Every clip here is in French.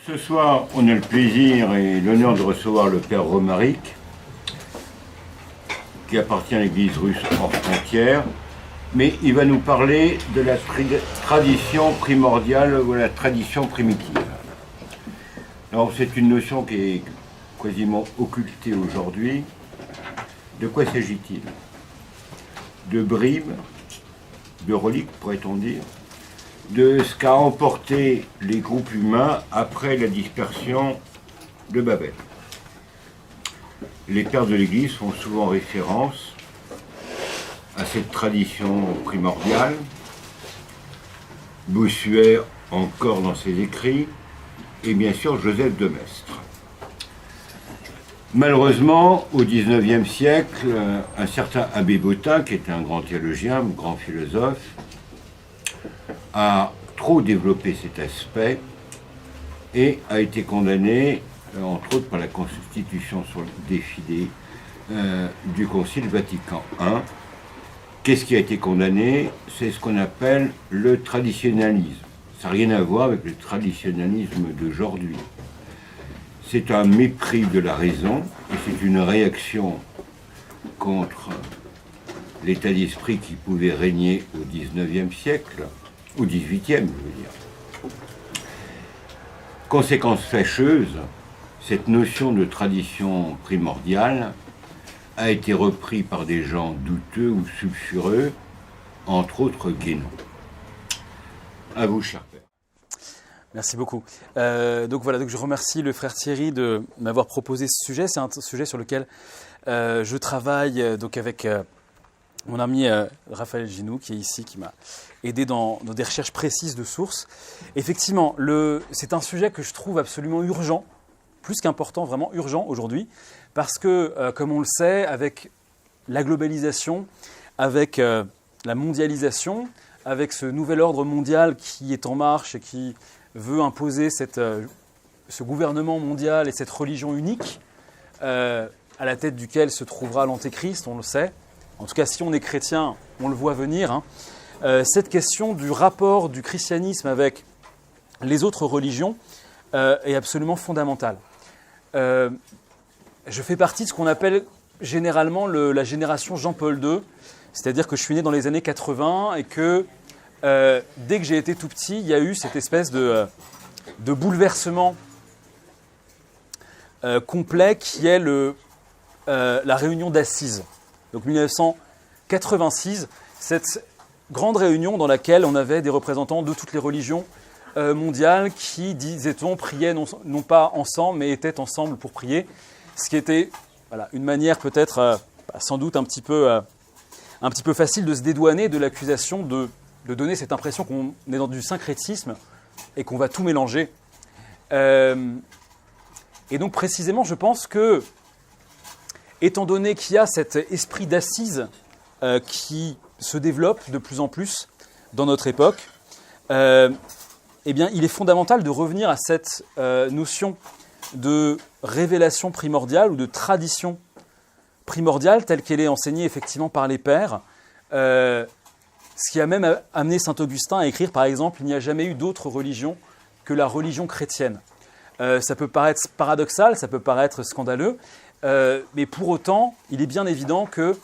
Ce soir, on a le plaisir et l'honneur de recevoir le père Romaric, qui appartient à l'église russe hors frontières, mais il va nous parler de la tradition primordiale ou la tradition primitive. Alors, c'est une notion qui est quasiment occultée aujourd'hui. De quoi s'agit-il? De bribes, de reliques, pourrait-on dire, de ce qu'a emporté les groupes humains après la dispersion de Babel. Les pères de l'Église font souvent référence à cette tradition primordiale. Bossuet encore dans ses écrits, et bien sûr Joseph de Maistre. Malheureusement, au XIXe siècle, un certain Abbé Bottin, qui était un grand théologien, un grand philosophe, a trop développé cet aspect et a été condamné, entre autres, par la Constitution sur le défilé du Concile Vatican I. Qu'est-ce qui a été condamné? C'est ce qu'on appelle le traditionnalisme. Ça n'a rien à voir avec le traditionnalisme d'aujourd'hui. C'est un mépris de la raison et c'est une réaction contre l'état d'esprit qui pouvait régner au XIXe siècle, au XVIIIe, je veux dire. Conséquence fâcheuse, cette notion de tradition primordiale a été reprise par des gens douteux ou sulfureux, entre autres Guénon. À vous, cher père. Merci beaucoup. Donc je remercie le frère Thierry de m'avoir proposé ce sujet. C'est un sujet sur lequel je travaille donc avec mon ami Raphaël Ginou, qui est ici, qui m'a aidé dans des recherches précises de sources. Effectivement, c'est un sujet que je trouve absolument urgent, plus qu'important, vraiment urgent aujourd'hui, parce que, comme on le sait, avec la globalisation, avec la mondialisation, avec ce nouvel ordre mondial qui est en marche et qui veut imposer ce gouvernement mondial et cette religion unique, à la tête duquel se trouvera l'Antéchrist, on le sait. En tout cas, si on est chrétien, on le voit venir. Cette question du rapport du christianisme avec les autres religions est absolument fondamentale. Je fais partie de ce qu'on appelle généralement la génération Jean-Paul II, c'est-à-dire que je suis né dans les années 80 et que dès que j'ai été tout petit, il y a eu cette espèce de bouleversement complet qui est la réunion d'Assises. Donc 1986, cette grande réunion dans laquelle on avait des représentants de toutes les religions mondiales qui, disait-on, priaient non pas ensemble, mais étaient ensemble pour prier, ce qui était une manière peut-être, sans doute un petit peu facile de se dédouaner de l'accusation de donner cette impression qu'on est dans du syncrétisme et qu'on va tout mélanger. Et donc précisément, je pense que, étant donné qu'il y a cet esprit d'assises qui se développe de plus en plus dans notre époque, eh bien, il est fondamental de revenir à cette notion de révélation primordiale ou de tradition primordiale telle qu'elle est enseignée effectivement par les pères, ce qui a même amené saint Augustin à écrire, par exemple, il n'y a jamais eu d'autre religion que la religion chrétienne. Ça peut paraître paradoxal, ça peut paraître scandaleux, mais pour autant, il est bien évident que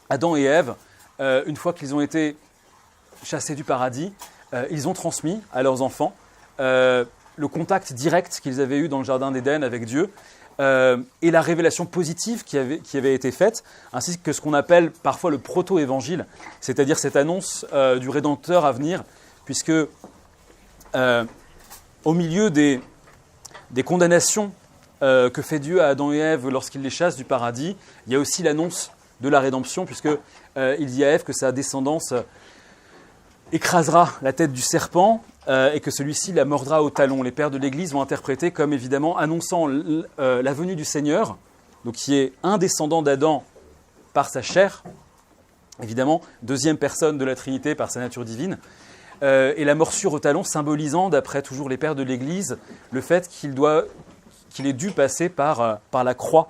Adam et Ève, une fois qu'ils ont été chassés du paradis, ils ont transmis à leurs enfants le contact direct qu'ils avaient eu dans le jardin d'Éden avec Dieu et la révélation positive qui avait été faite, ainsi que ce qu'on appelle parfois le proto-évangile, c'est-à-dire cette annonce du Rédempteur à venir, puisque au milieu des condamnations que fait Dieu à Adam et Ève lorsqu'il les chasse du paradis, il y a aussi l'annonce de la rédemption, puisqu'il dit à Ève que sa descendance écrasera la tête du serpent et que celui-ci la mordra au talon. Les pères de l'Église vont interpréter comme évidemment annonçant la venue du Seigneur, donc qui est un descendant d'Adam par sa chair, évidemment, deuxième personne de la Trinité par sa nature divine, et la morsure au talon symbolisant, d'après toujours les pères de l'Église, le fait qu'il ait dû passer par la croix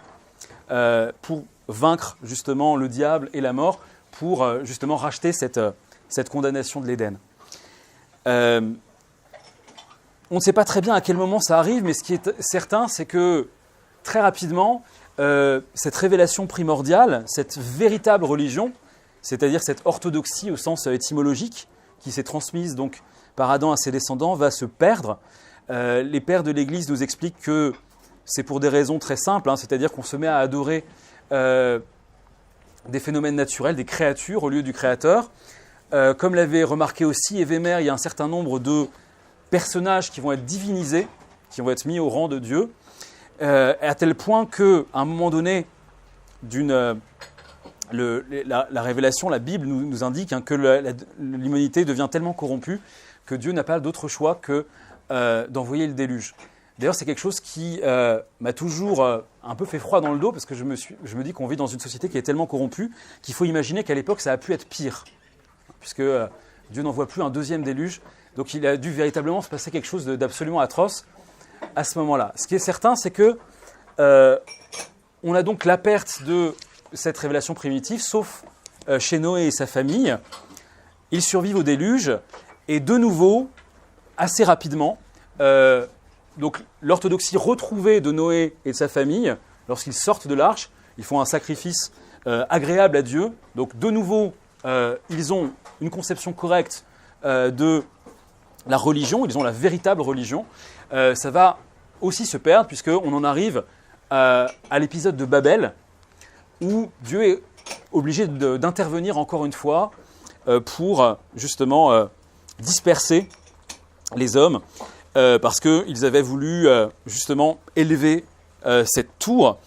pour vaincre justement le diable et la mort, pour justement racheter cette condamnation de l'Éden. on ne sait pas très bien à quel moment ça arrive, mais ce qui est certain, c'est que très rapidement, cette révélation primordiale, cette véritable religion, c'est-à-dire cette orthodoxie au sens étymologique, qui s'est transmise donc par Adam à ses descendants, va se perdre. Les pères de l'Église nous expliquent que c'est pour des raisons très simples, hein, c'est-à-dire qu'on se met à adorer des phénomènes naturels, des créatures au lieu du Créateur. Comme l'avait remarqué aussi Évémer, il y a un certain nombre de personnages qui vont être divinisés, qui vont être mis au rang de Dieu, à tel point qu'à un moment donné, la révélation, la Bible nous indique hein, que l'humanité devient tellement corrompue que Dieu n'a pas d'autre choix que d'envoyer le déluge. D'ailleurs, c'est quelque chose qui m'a toujours un peu fait froid dans le dos, parce que je me dis qu'on vit dans une société qui est tellement corrompue qu'il faut imaginer qu'à l'époque, ça a pu être pire, puisque Dieu n'envoie plus un deuxième déluge. Donc il a dû véritablement se passer quelque chose d'absolument atroce à ce moment-là. Ce qui est certain, c'est que on a donc la perte de cette révélation primitive, sauf chez Noé et sa famille. Ils survivent au déluge, et de nouveau, assez rapidement, donc l'orthodoxie retrouvée de Noé et de sa famille, lorsqu'ils sortent de l'arche, ils font un sacrifice agréable à Dieu. Donc de nouveau, ils ont une conception correcte de la religion, ils ont la véritable religion. Ça va aussi se perdre, puisqu'on en arrive à l'épisode de Babel, où Dieu est obligé d'intervenir encore une fois pour justement disperser les hommes, parce qu'ils avaient voulu justement élever cette tour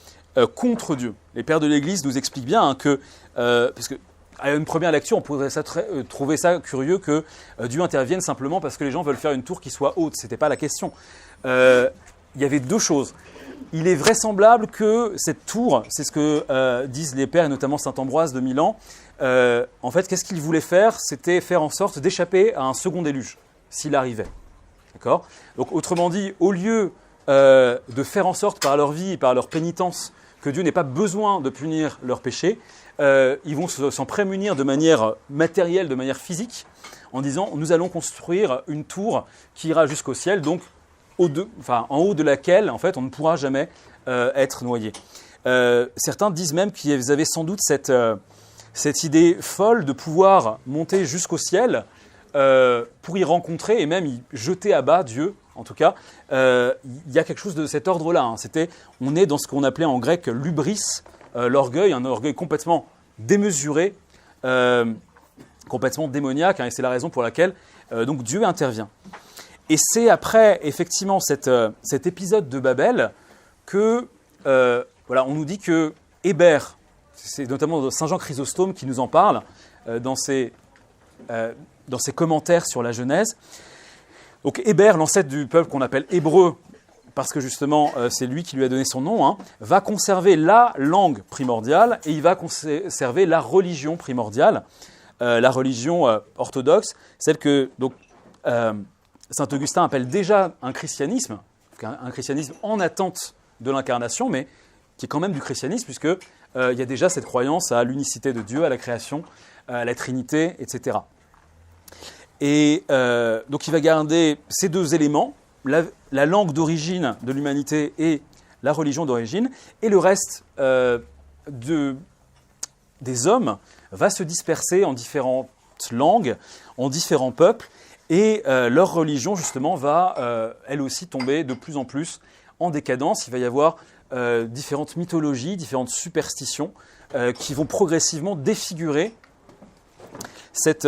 contre Dieu. Les pères de l'Église nous expliquent bien hein, que, parce que à une première lecture, on pourrait trouver ça curieux que Dieu intervienne simplement parce que les gens veulent faire une tour qui soit haute. Ce n'était pas la question. Il y avait deux choses. Il est vraisemblable que cette tour, c'est ce que disent les pères, et notamment saint Ambroise de Milan, en fait, qu'est-ce qu'ils voulaient faire? C'était faire en sorte d'échapper à un second déluge, s'il arrivait. D'accord? Donc, autrement dit, au lieu de faire en sorte par leur vie et par leur pénitence que Dieu n'ait pas besoin de punir leurs péchés, ils vont s'en prémunir de manière matérielle, de manière physique, en disant « nous allons construire une tour qui ira jusqu'au ciel, donc en haut de laquelle en fait, on ne pourra jamais être noyé ». Certains disent même qu'ils avaient sans doute cette idée folle de pouvoir monter jusqu'au ciel pour y rencontrer et même y jeter à bas Dieu. En tout cas, il y a quelque chose de cet ordre-là. Hein. On est dans ce qu'on appelait en grec l'hubris, l'orgueil, un orgueil complètement démesuré, complètement démoniaque, hein, et c'est la raison pour laquelle donc Dieu intervient. Et c'est après, effectivement, cet épisode de Babel que, on nous dit que Hébert, c'est notamment Saint Jean Chrysostome qui nous en parle dans ses commentaires sur la Genèse. Donc Hébert, l'ancêtre du peuple qu'on appelle hébreu, parce que justement c'est lui qui lui a donné son nom, hein, va conserver la langue primordiale et il va conserver la religion primordiale, la religion orthodoxe, celle que donc, saint Augustin appelle déjà un christianisme en attente de l'incarnation, mais qui est quand même du christianisme, puisque il y a déjà cette croyance à l'unicité de Dieu, à la création, à la Trinité, etc. Et donc il va garder ces deux éléments, la langue d'origine de l'humanité et la religion d'origine, et le reste des hommes va se disperser en différentes langues, en différents peuples, et leur religion justement va elle aussi tomber de plus en plus en décadence. Il va y avoir différentes mythologies, différentes superstitions qui vont progressivement défigurer cette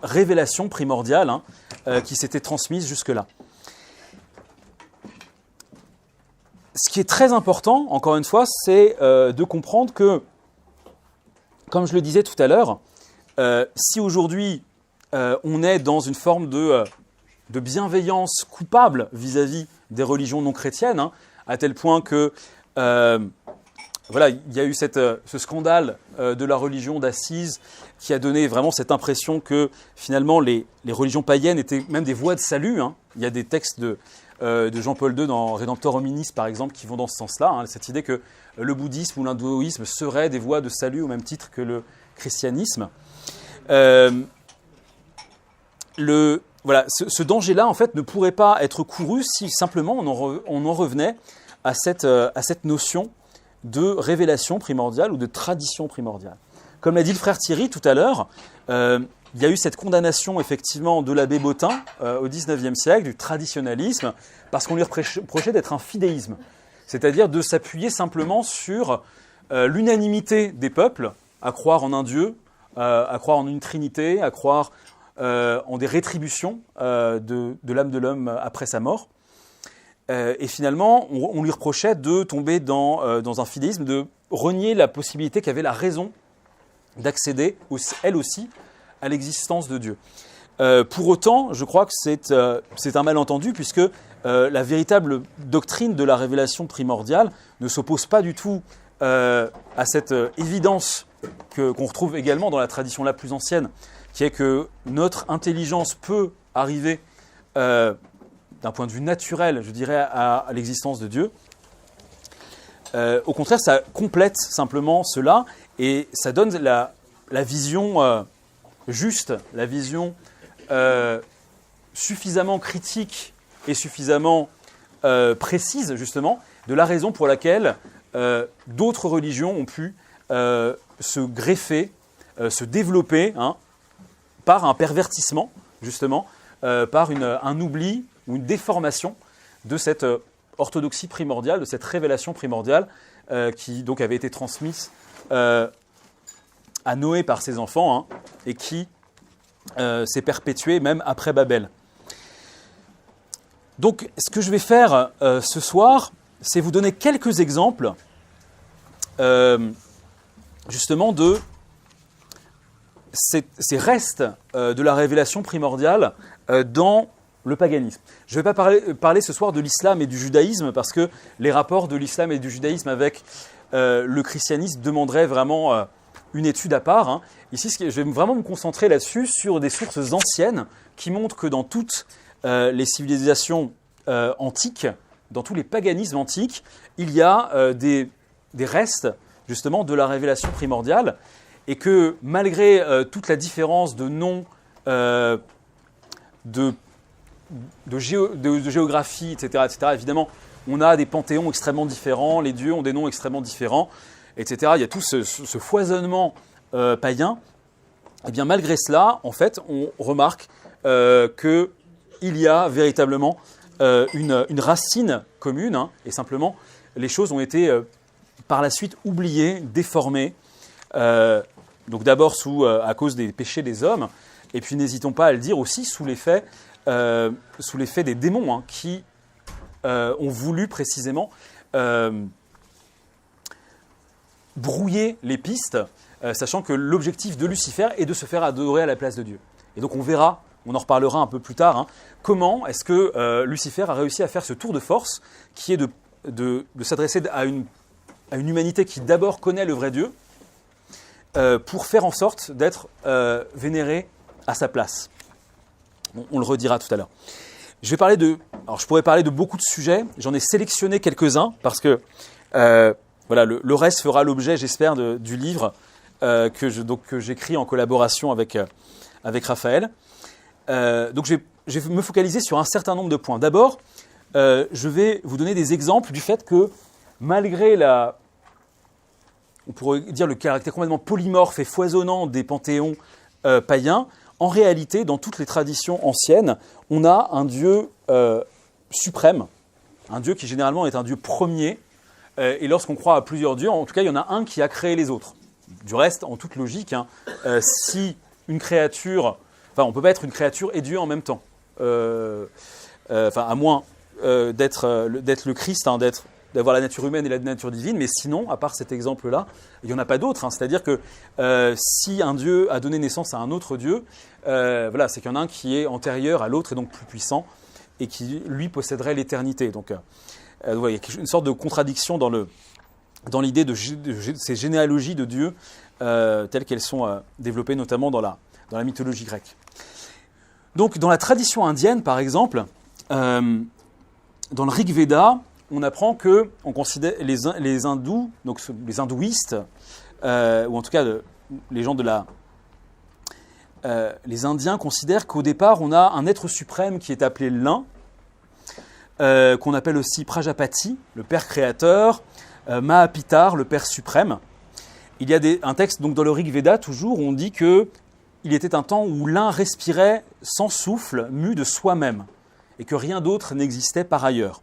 révélation primordiale qui s'était transmise jusque-là. Ce qui est très important, encore une fois, c'est de comprendre que, comme je le disais tout à l'heure, si aujourd'hui on est dans une forme de bienveillance coupable vis-à-vis des religions non chrétiennes, hein, à tel point que il y a eu ce scandale de la religion d'Assise qui a donné vraiment cette impression que finalement les religions païennes étaient même des voies de salut. Hein. Il y a des textes de Jean-Paul II dans Redemptor Hominis, par exemple, qui vont dans ce sens-là. Hein, cette idée que le bouddhisme ou l'hindouisme seraient des voies de salut au même titre que le christianisme. voilà, ce danger-là, en fait, ne pourrait pas être couru si simplement on en revenait à cette notion de révélation primordiale ou de tradition primordiale. Comme l'a dit le frère Thierry tout à l'heure, il y a eu cette condamnation effectivement de l'abbé Bottin au XIXe siècle, du traditionnalisme, parce qu'on lui reprochait d'être un fidéisme, c'est-à-dire de s'appuyer simplement sur l'unanimité des peuples, à croire en un Dieu, à croire en une Trinité, à croire en des rétributions de l'âme de l'homme après sa mort. Et finalement, on lui reprochait de tomber dans un fidéisme, de renier la possibilité qu'avait la raison d'accéder, elle aussi, à l'existence de Dieu. Pour autant, je crois que c'est un malentendu, puisque la véritable doctrine de la révélation primordiale ne s'oppose pas du tout à cette évidence qu'on retrouve également dans la tradition la plus ancienne, qui est que notre intelligence peut arriver, d'un point de vue naturel, je dirais, à l'existence de Dieu. Au contraire, ça complète simplement cela, et ça donne la vision juste, la vision suffisamment critique et suffisamment précise, justement, de la raison pour laquelle d'autres religions ont pu se greffer, se développer, par un pervertissement, justement, par un oubli ou une déformation de cette orthodoxie primordiale, de cette révélation primordiale qui donc avait été transmise à Noé par ses enfants, et qui s'est perpétuée même après Babel. Donc, ce que je vais faire ce soir, c'est vous donner quelques exemples, justement, de ces restes de la révélation primordiale dans le paganisme. Je ne vais pas parler ce soir de l'islam et du judaïsme, parce que les rapports de l'islam et du judaïsme avec le christianisme demanderaient vraiment une étude à part. Ici, je vais vraiment me concentrer là-dessus, sur des sources anciennes qui montrent que dans toutes les civilisations antiques, dans tous les paganismes antiques, il y a des restes, justement, de la révélation primordiale, et que malgré toute la différence de noms, de géographie, etc., évidemment, on a des panthéons extrêmement différents, les dieux ont des noms extrêmement différents, etc. Il y a tout ce foisonnement païen. Et bien malgré cela, en fait, on remarque qu'il y a véritablement une racine commune, et simplement, les choses ont été par la suite oubliées, déformées, donc d'abord à cause des péchés des hommes, et puis n'hésitons pas à le dire aussi sous l'effet des démons, qui ont voulu précisément brouiller les pistes, sachant que l'objectif de Lucifer est de se faire adorer à la place de Dieu. Et donc on verra, on en reparlera un peu plus tard, comment est-ce que Lucifer a réussi à faire ce tour de force, qui est de s'adresser à une humanité qui d'abord connaît le vrai Dieu, pour faire en sorte d'être vénéré à sa place. Bon, on le redira tout à l'heure. Je pourrais parler de beaucoup de sujets, j'en ai sélectionné quelques-uns, parce que voilà, le reste fera l'objet, j'espère, du livre que j'écris en collaboration avec Raphaël. Donc je vais me focaliser sur un certain nombre de points. D'abord, je vais vous donner des exemples du fait que, malgré on pourrait dire le caractère complètement polymorphe et foisonnant des panthéons païens, en réalité, dans toutes les traditions anciennes, on a un Dieu suprême, un Dieu qui généralement est un Dieu premier, et lorsqu'on croit à plusieurs dieux, en tout cas, il y en a un qui a créé les autres. Du reste, en toute logique, si une créature... Enfin, on ne peut pas être une créature et Dieu en même temps. À moins d'être le Christ, d'avoir la nature humaine et la nature divine, mais sinon, à part cet exemple-là, il n'y en a pas d'autre. C'est-à-dire que si un Dieu a donné naissance à un autre Dieu, c'est qu'il y en a un qui est antérieur à l'autre et donc plus puissant, et qui, lui, posséderait l'éternité. Donc, il y a une sorte de contradiction dans l'idée de ces généalogies de Dieu telles qu'elles sont développées notamment dans la mythologie grecque. Donc, dans la tradition indienne, par exemple, dans le Rig Veda, on apprend que on considère les hindous, donc les hindouistes, ou en tout cas les gens de les Indiens considèrent qu'au départ, on a un être suprême qui est appelé l'un, qu'on appelle aussi Prajapati, le père créateur, Mahapitar, le père suprême. Il y a un texte donc, dans le Rig Veda, toujours, où on dit qu'il était un temps où l'un respirait sans souffle, mu de soi-même, et que rien d'autre n'existait par ailleurs.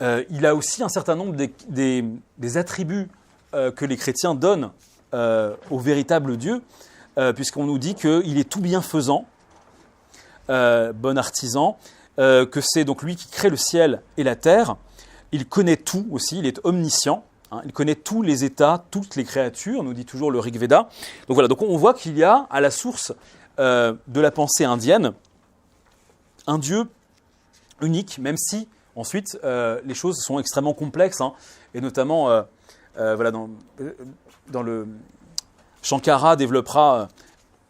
Il a aussi un certain nombre des attributs que les chrétiens donnent au véritable Dieu, puisqu'on nous dit qu'il est tout bienfaisant, bon artisan, que c'est donc lui qui crée le ciel et la terre. Il connaît tout aussi, il est omniscient, hein, il connaît tous les états, toutes les créatures, nous dit toujours le Rig Veda. Donc voilà, donc on voit qu'il y a à la source de la pensée indienne un Dieu unique, même si ensuite les choses sont extrêmement complexes, hein, et notamment voilà, dans le Shankara développera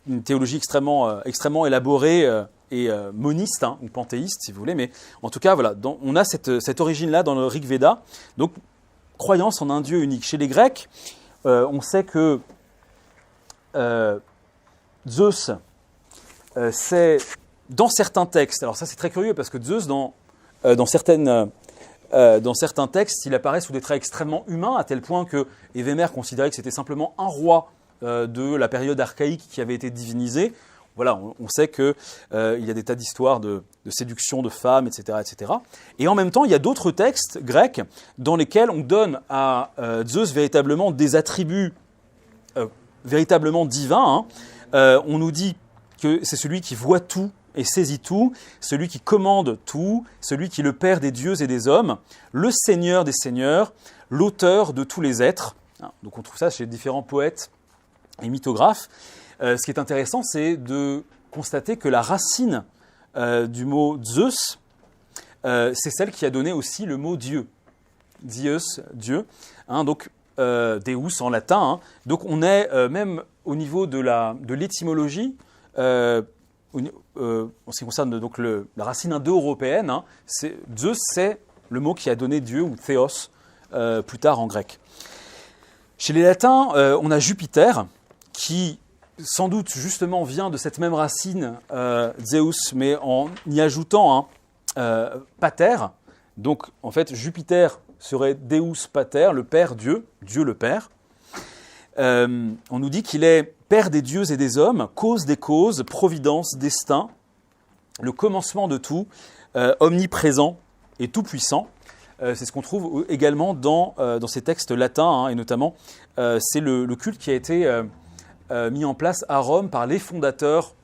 une théologie extrêmement élaborée et moniste, hein, ou panthéiste si vous voulez, mais en tout cas voilà, on a cette origine-là dans le Rig Veda, donc croyance en un Dieu unique. Chez les Grecs, on sait que Zeus, c'est dans certains textes, alors ça c'est très curieux parce que Zeus dans certains textes, il apparaît sous des traits extrêmement humains, à tel point que Évémère considérait que c'était simplement un roi de la période archaïque qui avait été divinisé. Voilà, on sait qu'il y a des tas d'histoires de séduction de femmes, etc., etc. Et en même temps, il y a d'autres textes grecs dans lesquels on donne à Zeus véritablement des attributs véritablement divins. Hein. On nous dit que c'est celui qui voit tout et saisit tout, celui qui commande tout, celui qui est le Père des dieux et des hommes, le Seigneur des seigneurs, l'auteur de tous les êtres. Donc on trouve ça chez différents poètes et mythographes. Ce qui est intéressant, c'est de constater que la racine du mot Zeus, c'est celle qui a donné aussi le mot Dieu. Dios, Dieu. Hein, donc Deus en latin. Hein. Donc on est même au niveau de l'étymologie, en ce qui concerne donc la racine indo-européenne, hein, Zeus, c'est le mot qui a donné Dieu, ou Théos, plus tard en grec. Chez les latins, on a Jupiter, qui sans doute justement vient de cette même racine, Zeus, mais en y ajoutant pater. Donc en fait, Jupiter serait Deus pater, le Père Dieu, Dieu le Père. On nous dit qu'il est Père des dieux et des hommes, cause des causes, providence, destin, le commencement de tout, omniprésent et tout-puissant. C'est ce qu'on trouve également dans ces textes latins, hein, et notamment c'est le culte qui a été mis en place à Rome par les fondateurs,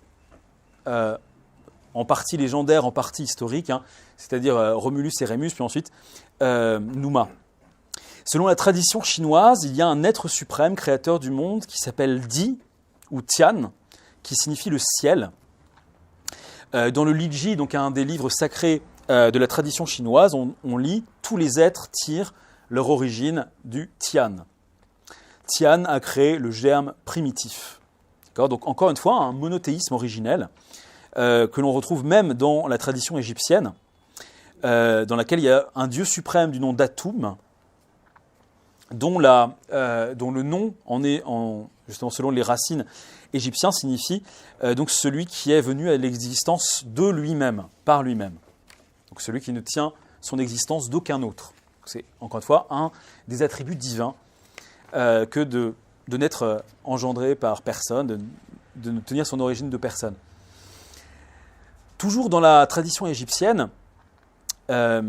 en partie légendaires, en partie historiques, hein, c'est-à-dire Romulus et Rémus, puis ensuite Numa. Selon la tradition chinoise, il y a un être suprême, créateur du monde, qui s'appelle Di, ou Tian, qui signifie le ciel. Dans le Liji, donc un des livres sacrés de la tradition chinoise, on lit « Tous les êtres tirent leur origine du Tian ». Tian a créé le germe primitif. Donc encore une fois, un monothéisme originel que l'on retrouve même dans la tradition égyptienne, dans laquelle il y a un dieu suprême du nom d'Atum, dont le nom justement selon les racines égyptiennes signifie donc celui qui est venu à l'existence de lui-même, par lui-même. Donc celui qui ne tient son existence d'aucun autre. C'est encore une fois un des attributs divins que de n'être engendré par personne, de ne tenir son origine de personne. Toujours dans la tradition égyptienne, là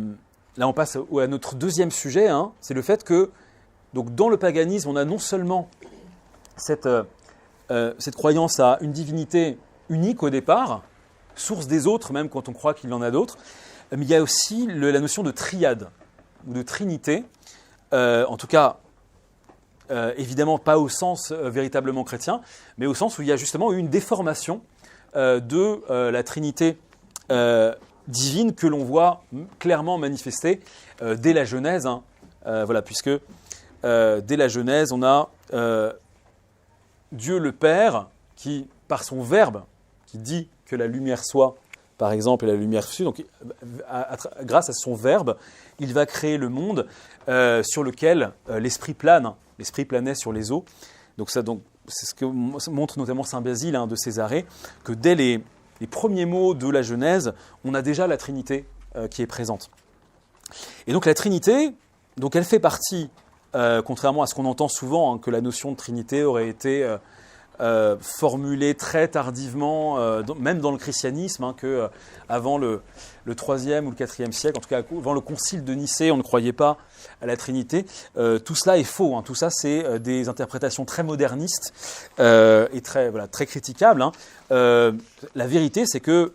on passe à notre deuxième sujet, hein, c'est le fait que donc dans le paganisme, on a non seulement cette croyance à une divinité unique au départ, source des autres, même quand on croit qu'il y en a d'autres, mais il y a aussi la notion de triade, ou de trinité, en tout cas, évidemment pas au sens véritablement chrétien, mais au sens où il y a justement eu une déformation de la trinité divine que l'on voit clairement manifestée dès la Genèse, hein, voilà, puisque dès la Genèse, on a Dieu le Père qui, par son verbe, qui dit que la lumière soit, par exemple, et la lumière fut, donc grâce à son verbe, il va créer le monde sur lequel l'esprit plane. L'esprit planait sur les eaux. Donc c'est ce que montre notamment saint Basile de Césarée, que dès les premiers mots de la Genèse, on a déjà la Trinité qui est présente. Et donc la Trinité, donc elle fait partie, contrairement à ce qu'on entend souvent, que la notion de Trinité aurait été formulée très tardivement, même dans le christianisme, que avant le 3e ou le 4e siècle, en tout cas avant le concile de Nicée, on ne croyait pas à la Trinité. Tout cela est faux. Tout ça, c'est des interprétations très modernistes et très critiquables. La vérité, c'est que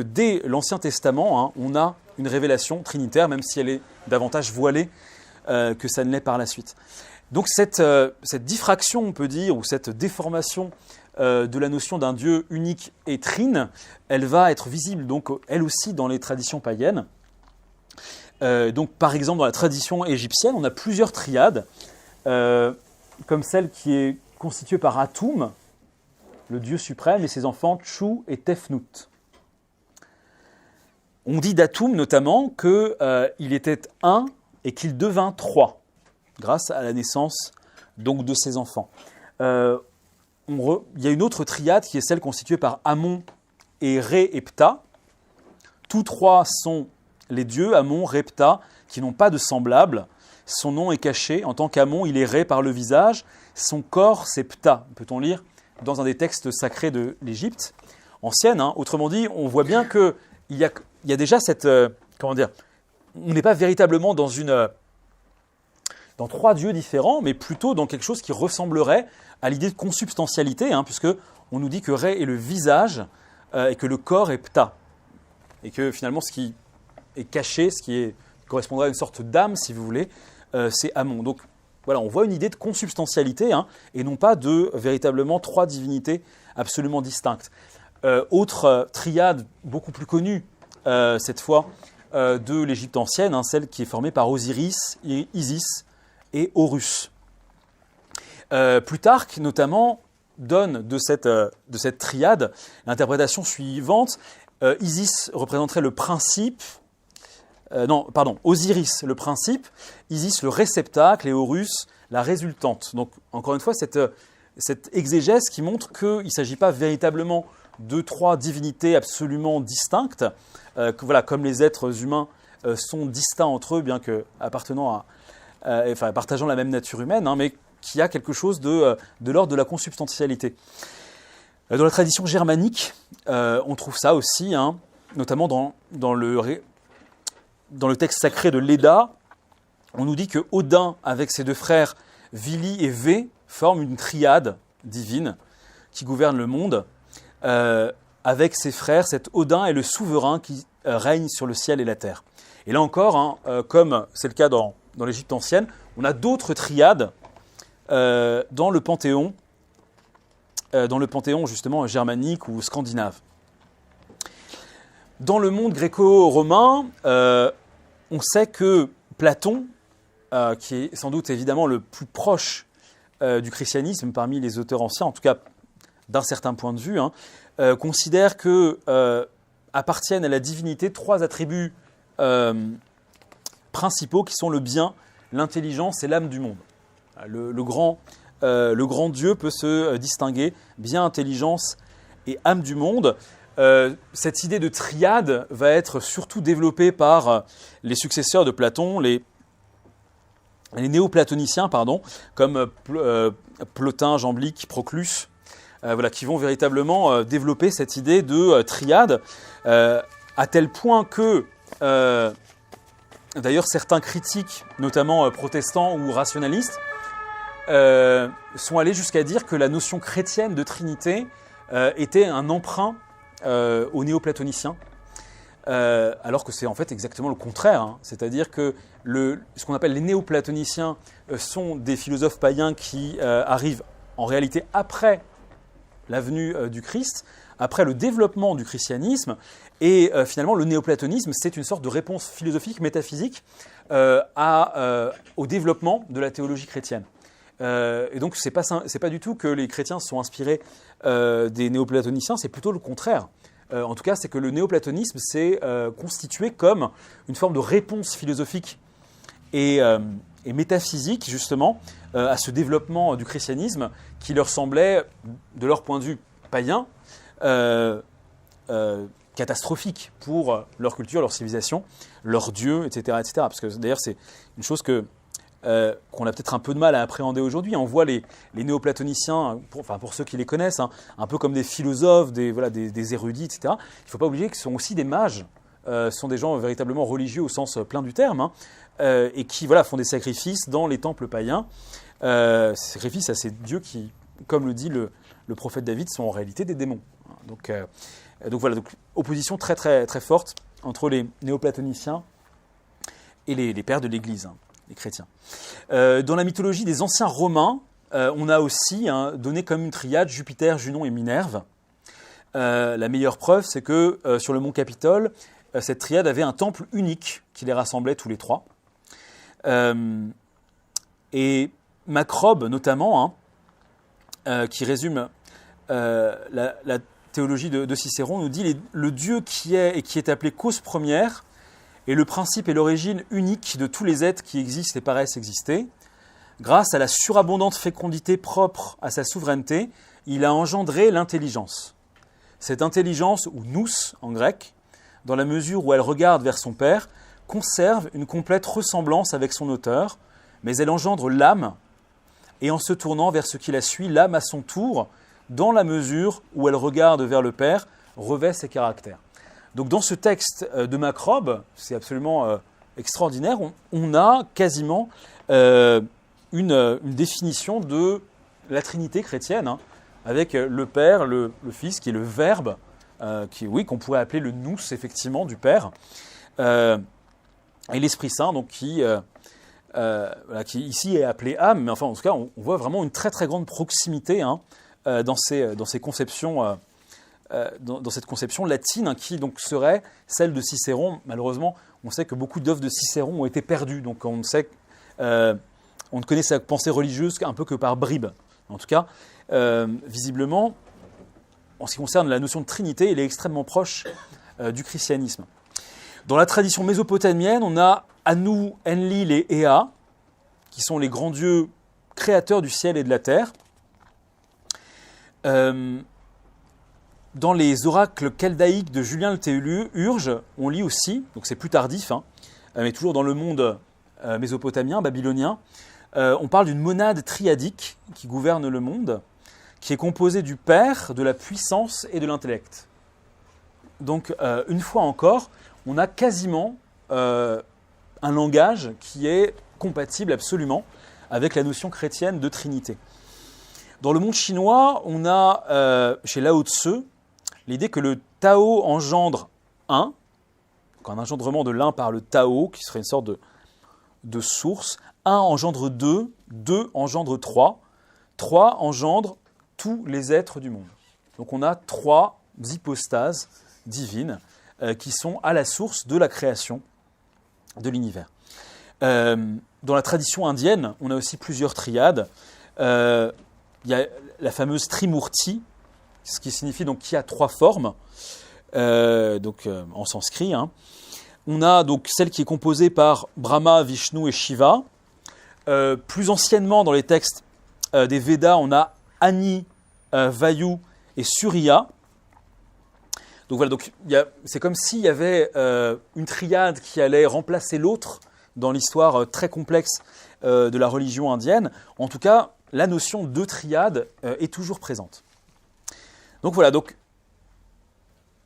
dès l'Ancien Testament, on a une révélation trinitaire, même si elle est davantage voilée que ça ne l'est par la suite. Donc cette diffraction, on peut dire, ou cette déformation de la notion d'un Dieu unique et trine, elle va être visible, donc elle aussi, dans les traditions païennes. Donc par exemple, dans la tradition égyptienne, on a plusieurs triades, comme celle qui est constituée par Atum, le Dieu suprême, et ses enfants Tchou et Tefnut. On dit d'Atum notamment qu'il était un et qu'il devint trois, grâce à la naissance donc, de ses enfants. Il y a une autre triade qui est celle constituée par Amon et Ré et Ptah. Tous trois sont les dieux, Amon, Ré, Ptah, qui n'ont pas de semblable. Son nom est caché. En tant qu'Amon, il est Ré par le visage. Son corps, c'est Ptah, peut-on lire dans un des textes sacrés de l'Égypte ancienne. Autrement dit, on voit bien qu'il y a déjà cette... on n'est pas véritablement dans trois dieux différents, mais plutôt dans quelque chose qui ressemblerait à l'idée de consubstantialité, puisque on nous dit que Ré est le visage et que le corps est Ptah. Et que finalement, ce qui est caché, correspondrait à une sorte d'âme, si vous voulez, c'est Amon. Donc voilà, on voit une idée de consubstantialité, et non pas de véritablement trois divinités absolument distinctes. Autre triade beaucoup plus connue, cette fois, de l'Égypte ancienne, celle qui est formée par Osiris, Isis et Horus. Plutarque, notamment, donne de cette triade l'interprétation suivante. Isis représenterait le principe, Osiris le principe, Isis le réceptacle et Horus la résultante. Donc, encore une fois, cette exégèse qui montre qu'il ne s'agit pas véritablement de trois divinités absolument distinctes, comme les êtres humains sont distincts entre eux, bien que partageant la même nature humaine, mais qui a quelque chose de l'ordre de la consubstantialité. Dans la tradition germanique, on trouve ça aussi, notamment dans le texte sacré de Léda. On nous dit que Odin, avec ses deux frères Vili et Vé, forment une triade divine qui gouverne le monde. Avec ses frères, cet Odin est le souverain qui règne sur le ciel et la terre. Et là encore, comme c'est le cas dans l'Égypte ancienne, on a d'autres triades dans le panthéon justement germanique ou scandinave. Dans le monde gréco-romain, on sait que Platon, qui est sans doute évidemment le plus proche du christianisme parmi les auteurs anciens, en tout cas d'un certain point de vue, considère que appartiennent à la divinité trois attributs principaux qui sont le bien, l'intelligence et l'âme du monde. Le grand Dieu peut se distinguer, bien, intelligence et âme du monde. Cette idée de triade va être surtout développée par les successeurs de Platon, les néoplatoniciens, comme Plotin, Jamblique, Proclus, qui vont véritablement développer cette idée de triade, à tel point que, d'ailleurs, certains critiques, notamment protestants ou rationalistes, sont allés jusqu'à dire que la notion chrétienne de Trinité était un emprunt aux néoplatoniciens, alors que c'est en fait exactement le contraire. C'est-à-dire que ce qu'on appelle les néoplatoniciens sont des philosophes païens qui arrivent en réalité après la venue du Christ, après le développement du christianisme, et finalement le néoplatonisme, c'est une sorte de réponse philosophique, métaphysique au développement de la théologie chrétienne. Et donc c'est pas du tout que les chrétiens sont inspirés des néoplatoniciens, c'est plutôt le contraire. En tout cas, c'est que le néoplatonisme s'est constitué comme une forme de réponse philosophique et et métaphysique, justement, à ce développement du christianisme qui leur semblait, de leur point de vue païen, catastrophique pour leur culture, leur civilisation, leur Dieu, etc., etc. Parce que d'ailleurs, c'est une chose qu'on a peut-être un peu de mal à appréhender aujourd'hui. On voit les néoplatoniciens, pour ceux qui les connaissent, hein, un peu comme des philosophes, des érudits, etc. Il ne faut pas oublier qu'ils sont aussi des mages, sont des gens véritablement religieux au sens plein du terme, hein, et qui font des sacrifices dans les temples païens. Sacrifices à ces dieux qui, comme le dit le prophète David, sont en réalité des démons. Donc opposition très, très, très forte entre les néoplatoniciens et les pères de l'Église, hein, les chrétiens. Dans la mythologie des anciens Romains, on a aussi donné comme une triade Jupiter, Junon et Minerve. La meilleure preuve, c'est que sur le mont Capitole, cette triade avait un temple unique qui les rassemblait tous les trois. Et Macrobe, notamment, qui résume la théologie de Cicéron, nous dit le Dieu qui est et qui est appelé cause première est le principe et l'origine unique de tous les êtres qui existent et paraissent exister. Grâce à la surabondante fécondité propre à sa souveraineté, il a engendré l'intelligence. Cette intelligence, ou nous en grec, dans la mesure où elle regarde vers son Père, conserve une complète ressemblance avec son auteur, mais elle engendre l'âme, et en se tournant vers ce qui la suit, l'âme à son tour, dans la mesure où elle regarde vers le Père, revêt ses caractères. Donc dans ce texte de Macrobe, c'est absolument extraordinaire, on a quasiment une définition de la Trinité chrétienne, hein, avec le Père, le Fils, qui est le Verbe, qu'on pourrait appeler le nous, effectivement, du Père, et l'Esprit Saint, donc, qui ici est appelé âme, mais enfin, en tout cas, on voit vraiment une très très grande proximité, hein, dans ces conceptions, dans cette conception latine, hein, qui donc serait celle de Cicéron. Malheureusement, on sait que beaucoup d'œuvres de Cicéron ont été perdues, donc on ne connaît sa pensée religieuse un peu que par bribes. En tout cas, visiblement, en ce qui concerne la notion de Trinité, il est extrêmement proche du christianisme. Dans la tradition mésopotamienne, on a Anu, Enlil et Ea, qui sont les grands dieux créateurs du ciel et de la terre. Dans les oracles chaldéiques de Julien le Théurge, on lit aussi, donc c'est plus tardif, hein, mais toujours dans le monde mésopotamien, babylonien, on parle d'une monade triadique qui gouverne le monde, qui est composée du Père, de la puissance et de l'intellect. Donc, une fois encore, on a quasiment un langage qui est compatible absolument avec la notion chrétienne de Trinité. Dans le monde chinois, on a, chez Lao Tzu, l'idée que le Tao engendre un, donc un engendrement de l'un par le Tao, qui serait une sorte de source. Un engendre deux, deux engendre trois, trois engendre tous les êtres du monde. Donc on a trois hypostases divines qui sont à la source de la création de l'univers. Dans la tradition indienne, on a aussi plusieurs triades. Il y a la fameuse Trimurti, ce qui signifie donc qui a trois formes, en sanskrit. Hein. On a donc celle qui est composée par Brahma, Vishnu et Shiva. Plus anciennement, dans les textes des Védas, on a Ani, Vayu et Surya. Donc voilà, c'est comme s'il y avait une triade qui allait remplacer l'autre dans l'histoire très complexe de la religion indienne. En tout cas, la notion de triade est toujours présente. Donc voilà,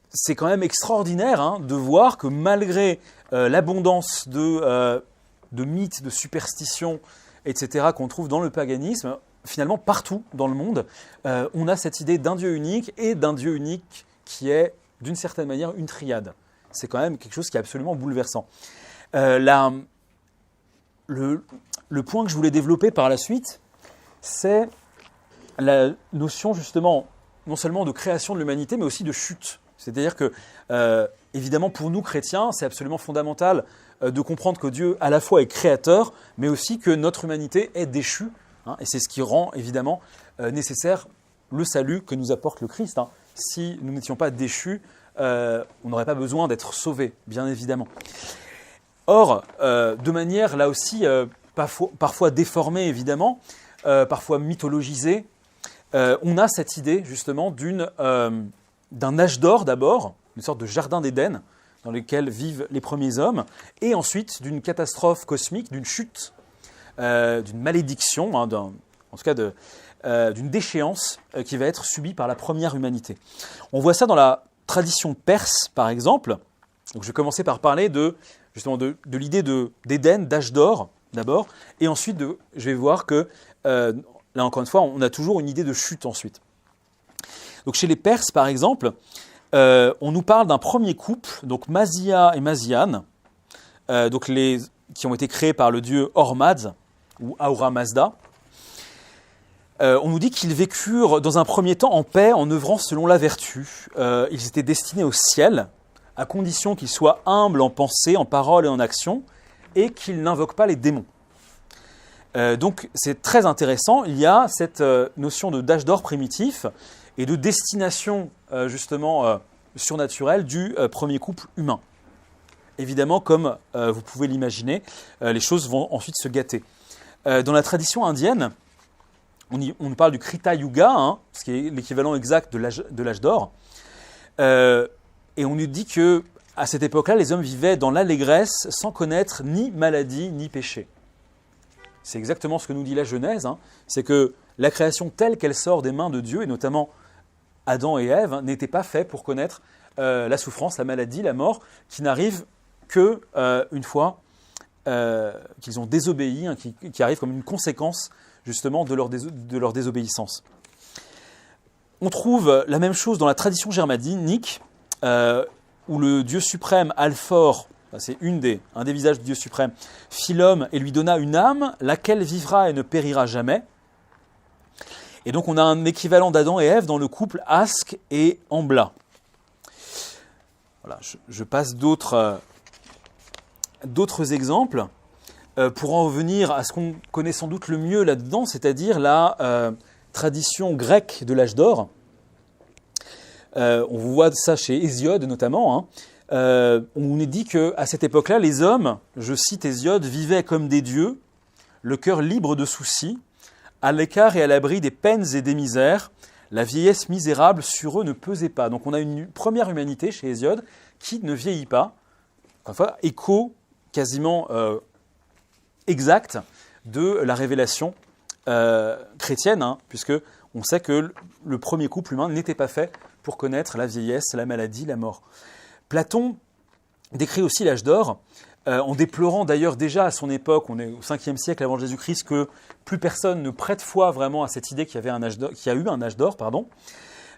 c'est quand même extraordinaire, hein, de voir que malgré l'abondance de mythes, de superstitions, etc., qu'on trouve dans le paganisme, finalement partout dans le monde, on a cette idée d'un Dieu unique et d'un Dieu unique qui est d'une certaine manière une triade. C'est quand même quelque chose qui est absolument bouleversant. Le point que je voulais développer par la suite, c'est la notion justement non seulement de création de l'humanité, mais aussi de chute. C'est-à-dire que, évidemment, pour nous chrétiens, c'est absolument fondamental de comprendre que Dieu, à la fois, est créateur, mais aussi que notre humanité est déchue. Hein, et c'est ce qui rend, évidemment, nécessaire le salut que nous apporte le Christ. Hein. Si nous n'étions pas déchus, on n'aurait pas besoin d'être sauvés, bien évidemment. Or, de manière, là aussi, parfois déformée évidemment, parfois mythologisée, on a cette idée justement d'un âge d'or d'abord, une sorte de jardin d'Éden dans lequel vivent les premiers hommes, et ensuite d'une catastrophe cosmique, d'une chute, d'une malédiction, en tout cas d'une déchéance qui va être subie par la première humanité. On voit ça dans la tradition perse, par exemple. Donc, je vais commencer par parler justement de l'idée d'Éden, d'âge d'or, d'abord, et ensuite, je vais voir que, là encore une fois, on a toujours une idée de chute ensuite. Donc, chez les Perses, par exemple, on nous parle d'un premier couple, donc Mazia et Maziane, qui ont été créés par le dieu Hormazd, ou Ahura Mazda. On nous dit qu'ils vécurent dans un premier temps en paix, en œuvrant selon la vertu. Ils étaient destinés au ciel, à condition qu'ils soient humbles en pensée, en parole et en action, et qu'ils n'invoquent pas les démons. Donc c'est très intéressant, il y a cette notion d'âge d'or primitif et de destination justement surnaturelle du premier couple humain. Évidemment, comme vous pouvez l'imaginer, les choses vont ensuite se gâter. Dans la tradition indienne, on nous parle du Krita Yuga, ce qui est l'équivalent exact de l'âge d'or. Et on nous dit que à cette époque-là, les hommes vivaient dans l'allégresse sans connaître ni maladie ni péché. C'est exactement ce que nous dit la Genèse. C'est que la création telle qu'elle sort des mains de Dieu, et notamment Adam et Ève, n'était pas fait pour connaître la souffrance, la maladie, la mort, qui n'arrivent que une fois qu'ils ont désobéi, qui arrive comme une conséquence justement de leur désobéissance. On trouve la même chose dans la tradition germanique, où le dieu suprême Alfor, c'est un des visages du dieu suprême, fit l'homme et lui donna une âme, laquelle vivra et ne périra jamais. Et donc on a un équivalent d'Adam et Ève dans le couple Asque et Ambla. Voilà, je passe d'autres exemples. Pour en revenir à ce qu'on connaît sans doute le mieux là-dedans, c'est-à-dire la tradition grecque de l'âge d'or. On voit ça chez Hésiode notamment. On nous dit qu'à cette époque-là, les hommes, je cite Hésiode, vivaient comme des dieux, le cœur libre de soucis, à l'écart et à l'abri des peines et des misères. La vieillesse misérable sur eux ne pesait pas. Donc on a une première humanité chez Hésiode qui ne vieillit pas. Enfin, écho quasiment exact de la révélation chrétienne, puisque on sait que le premier couple humain n'était pas fait pour connaître la vieillesse, la maladie, la mort. Platon décrit aussi l'âge d'or, en déplorant d'ailleurs déjà à son époque, on est au 5e siècle avant Jésus-Christ, que plus personne ne prête foi vraiment à cette idée qu'il y a eu un âge d'or.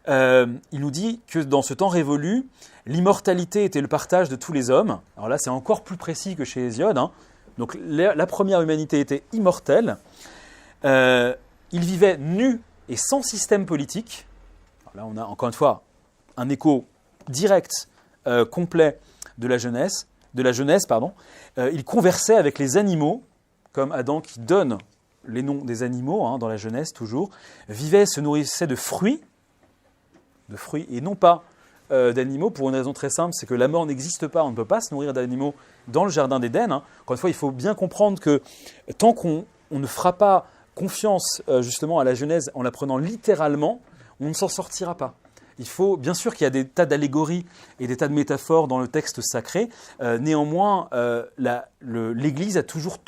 Il nous dit que dans ce temps révolu, l'immortalité était le partage de tous les hommes. Alors là, c'est encore plus précis que chez Hésiode. Donc la première humanité était immortelle. Ils vivaient nus et sans système politique. Alors là, on a encore une fois un écho direct, complet de la Genèse. Ils conversaient avec les animaux, comme Adam qui donne les noms des animaux dans la Genèse toujours. Vivaient, se nourrissaient de fruits et non pas d'animaux, pour une raison très simple, c'est que la mort n'existe pas, on ne peut pas se nourrir d'animaux dans le jardin d'Éden. Encore une fois, il faut bien comprendre que tant qu'on ne fera pas confiance justement à la Genèse en la prenant littéralement, on ne s'en sortira pas. Il faut, bien sûr qu'il y a des tas d'allégories et des tas de métaphores dans le texte sacré, néanmoins, l'Église a toujours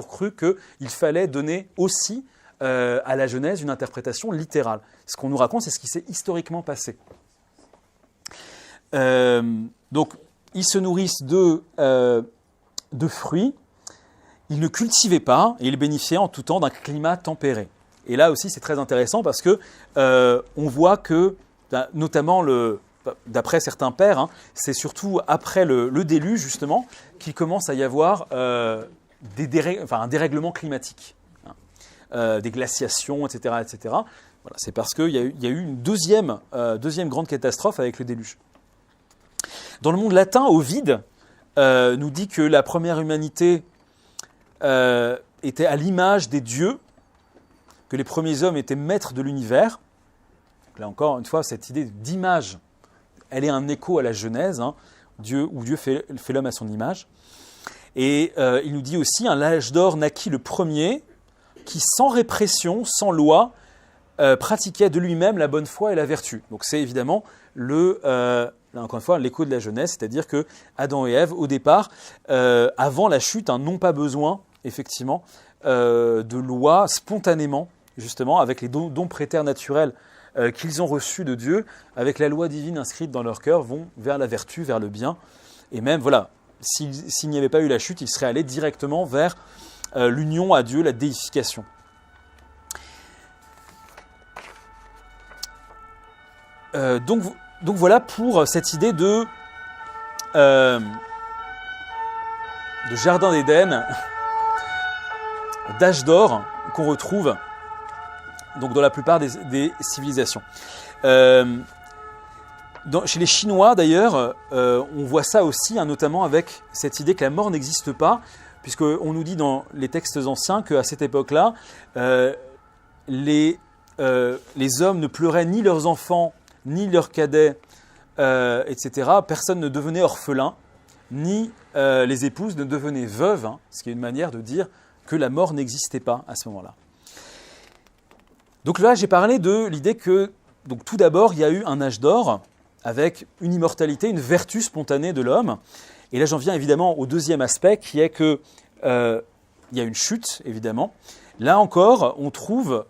cru qu'il fallait donner aussi à la Genèse une interprétation littérale. Ce qu'on nous raconte, c'est ce qui s'est historiquement passé. Donc, ils se nourrissent de fruits, ils ne cultivaient pas et ils bénéficiaient en tout temps d'un climat tempéré. Et là aussi, c'est très intéressant parce que on voit que, notamment, d'après certains pères, c'est surtout après le déluge, justement, qu'il commence à y avoir un dérèglement climatique, des glaciations, etc. etc. Voilà, c'est parce qu'il y a eu une deuxième grande catastrophe avec le déluge. Dans le monde latin, Ovide nous dit que la première humanité était à l'image des dieux, que les premiers hommes étaient maîtres de l'univers. Là encore une fois, cette idée d'image, elle est un écho à la Genèse, Dieu fait l'homme à son image. Et il nous dit aussi, l'âge d'or naquit le premier, qui sans répression, sans loi, pratiquait de lui-même la bonne foi et la vertu. Donc c'est évidemment là encore une fois l'écho de la Genèse, c'est-à-dire que Adam et Ève, au départ, avant la chute, n'ont pas besoin, effectivement, de loi spontanément, justement, avec les dons préternaturels qu'ils ont reçus de Dieu, avec la loi divine inscrite dans leur cœur, vont vers la vertu, vers le bien. Et même, voilà, s'il n'y avait pas eu la chute, ils seraient allés directement vers l'union à Dieu, la déification. Donc voilà pour cette idée de jardin d'Éden, d'âge d'or qu'on retrouve donc dans la plupart des civilisations. Chez les Chinois d'ailleurs, on voit ça aussi, notamment avec cette idée que la mort n'existe pas, puisqu'on nous dit dans les textes anciens qu'à cette époque-là, les hommes ne pleuraient ni leurs enfants, ni leurs cadets, etc. Personne ne devenait orphelin, ni les épouses ne devenaient veuves, ce qui est une manière de dire que la mort n'existait pas à ce moment-là. Donc là, j'ai parlé de l'idée que, donc, tout d'abord, il y a eu un âge d'or avec une immortalité, une vertu spontanée de l'homme. Et là, j'en viens évidemment au deuxième aspect, qui est que il y a une chute, évidemment. Là encore, on trouve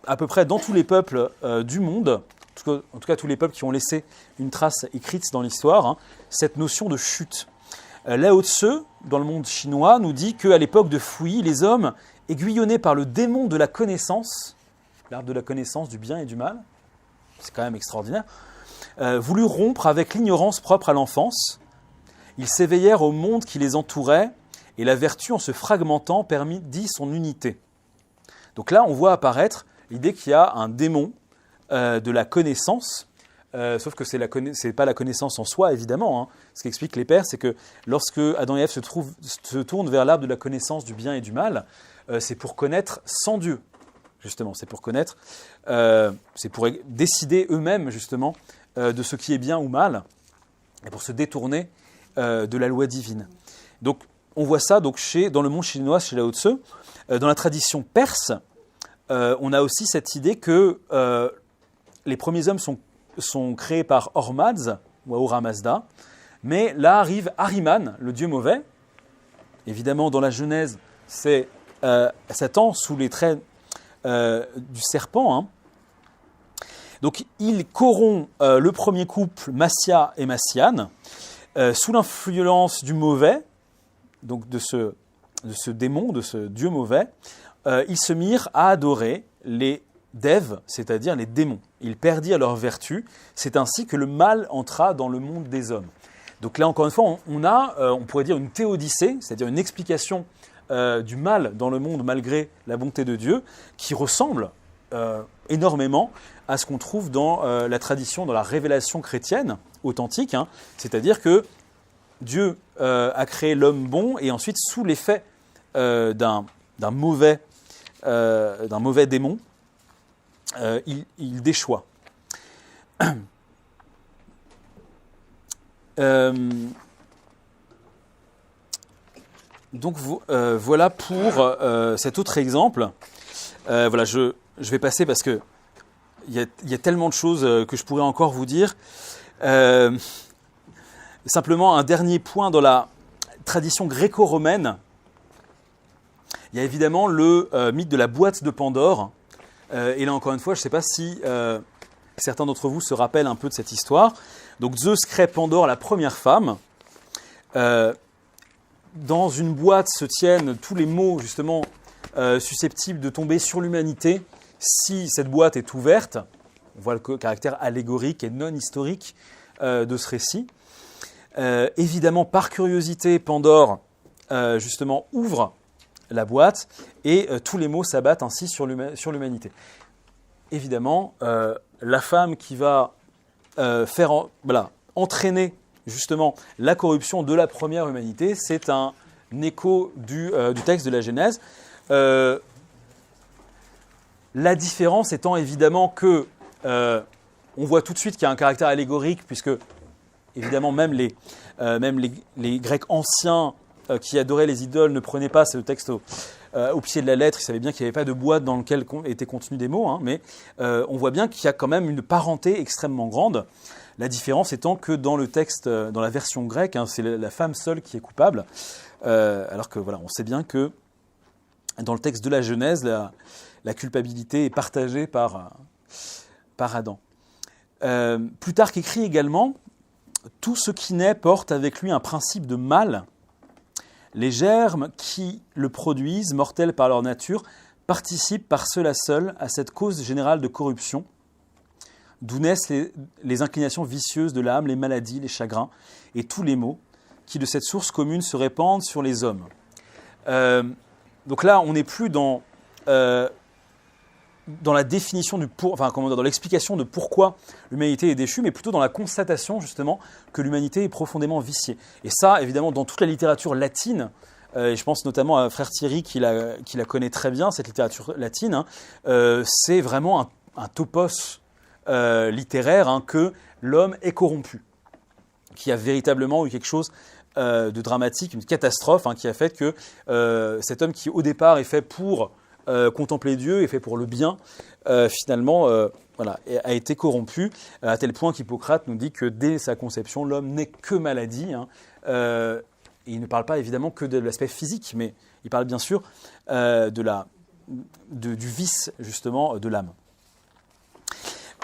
à peu près dans tous les peuples du monde, en tout cas tous les peuples qui ont laissé une trace écrite dans l'histoire, cette notion de chute. Lao Tzu, dans le monde chinois, nous dit qu'à l'époque de Fouilly, les hommes, aiguillonnés par le démon de la connaissance, l'arbre de la connaissance du bien et du mal, c'est quand même extraordinaire, voulurent rompre avec l'ignorance propre à l'enfance. Ils s'éveillèrent au monde qui les entourait, et la vertu, en se fragmentant, permit son unité. Donc là, on voit apparaître l'idée qu'il y a un démon de la connaissance, sauf que c'est pas la connaissance en soi, évidemment. Ce qu'expliquent les pères, c'est que lorsque Adam et Ève se tournent vers l'arbre de la connaissance du bien et du mal, c'est pour connaître sans Dieu, justement. C'est pour connaître, c'est pour décider eux-mêmes, justement, de ce qui est bien ou mal, et pour se détourner de la loi divine. Donc, on voit ça donc, dans le monde chinois, chez Lao Tzu. Dans la tradition perse, on a aussi cette idée que les premiers hommes sont créés par Hormazd, ou Ahura Mazda, mais là arrive Ahriman, le dieu mauvais. Évidemment, dans la Genèse, c'est Satan sous les traits du serpent. Donc, il corrompt le premier couple, Massia et Massiane, sous l'influence du mauvais, donc de ce démon, de ce dieu mauvais. Ils se mirent à adorer les Dev, c'est-à-dire les démons. Ils perdirent leur vertu. C'est ainsi que le mal entra dans le monde des hommes. Donc là, encore une fois, on pourrait dire une théodicée, c'est-à-dire une explication du mal dans le monde malgré la bonté de Dieu, qui ressemble énormément à ce qu'on trouve dans la tradition, dans la révélation chrétienne authentique, c'est-à-dire que Dieu a créé l'homme bon et ensuite, sous l'effet d'un mauvais démon, il déchoit. Donc voilà pour cet autre exemple. Voilà, je vais passer parce que il y a tellement de choses que je pourrais encore vous dire. Simplement un dernier point dans la tradition gréco-romaine. Il y a évidemment le mythe de la boîte de Pandore. Et là, encore une fois, je ne sais pas si certains d'entre vous se rappellent un peu de cette histoire. Donc Zeus crée Pandore, la première femme. Dans une boîte se tiennent tous les maux, justement, susceptibles de tomber sur l'humanité si cette boîte est ouverte. On voit le caractère allégorique et non historique de ce récit. Évidemment, par curiosité, Pandore, justement, ouvre la boîte et tous les maux s'abattent ainsi sur l'humanité. Évidemment, la femme qui va entraîner justement la corruption de la première humanité, c'est un écho du texte de la Genèse. La différence étant évidemment que on voit tout de suite qu'il y a un caractère allégorique, puisque évidemment même les Grecs anciens qui adorait les idoles ne prenait pas ce texte au pied de la lettre. Il savait bien qu'il n'y avait pas de boîte dans laquelle étaient contenus des mots, hein, mais on voit bien qu'il y a quand même une parenté extrêmement grande. La différence étant que dans le texte, dans la version grecque, hein, c'est la femme seule qui est coupable, alors que voilà, on sait bien que dans le texte de la Genèse, la culpabilité est partagée par Adam. Plutarque écrit également « Tout ce qui naît porte avec lui un principe de mal. Les germes qui le produisent, mortels par leur nature, participent par cela seul à cette cause générale de corruption, d'où naissent les inclinations vicieuses de l'âme, les maladies, les chagrins et tous les maux qui de cette source commune se répandent sur les hommes. » Donc là, on n'est plus dans la définition dans l'explication de pourquoi l'humanité est déchue, mais plutôt dans la constatation justement que l'humanité est profondément viciée. Et ça, évidemment, dans toute la littérature latine, et je pense notamment à frère Thierry qui la connaît très bien, cette littérature latine, hein, c'est vraiment un topos littéraire, hein, que l'homme est corrompu, qui a véritablement eu quelque chose de dramatique, une catastrophe, hein, qui a fait que cet homme qui au départ est fait pour contempler Dieu, est fait pour le bien, finalement a été corrompu, à tel point qu'Hippocrate nous dit que dès sa conception, l'homme n'est que maladie, hein, et il ne parle pas évidemment que de l'aspect physique, mais il parle bien sûr du vice justement de l'âme.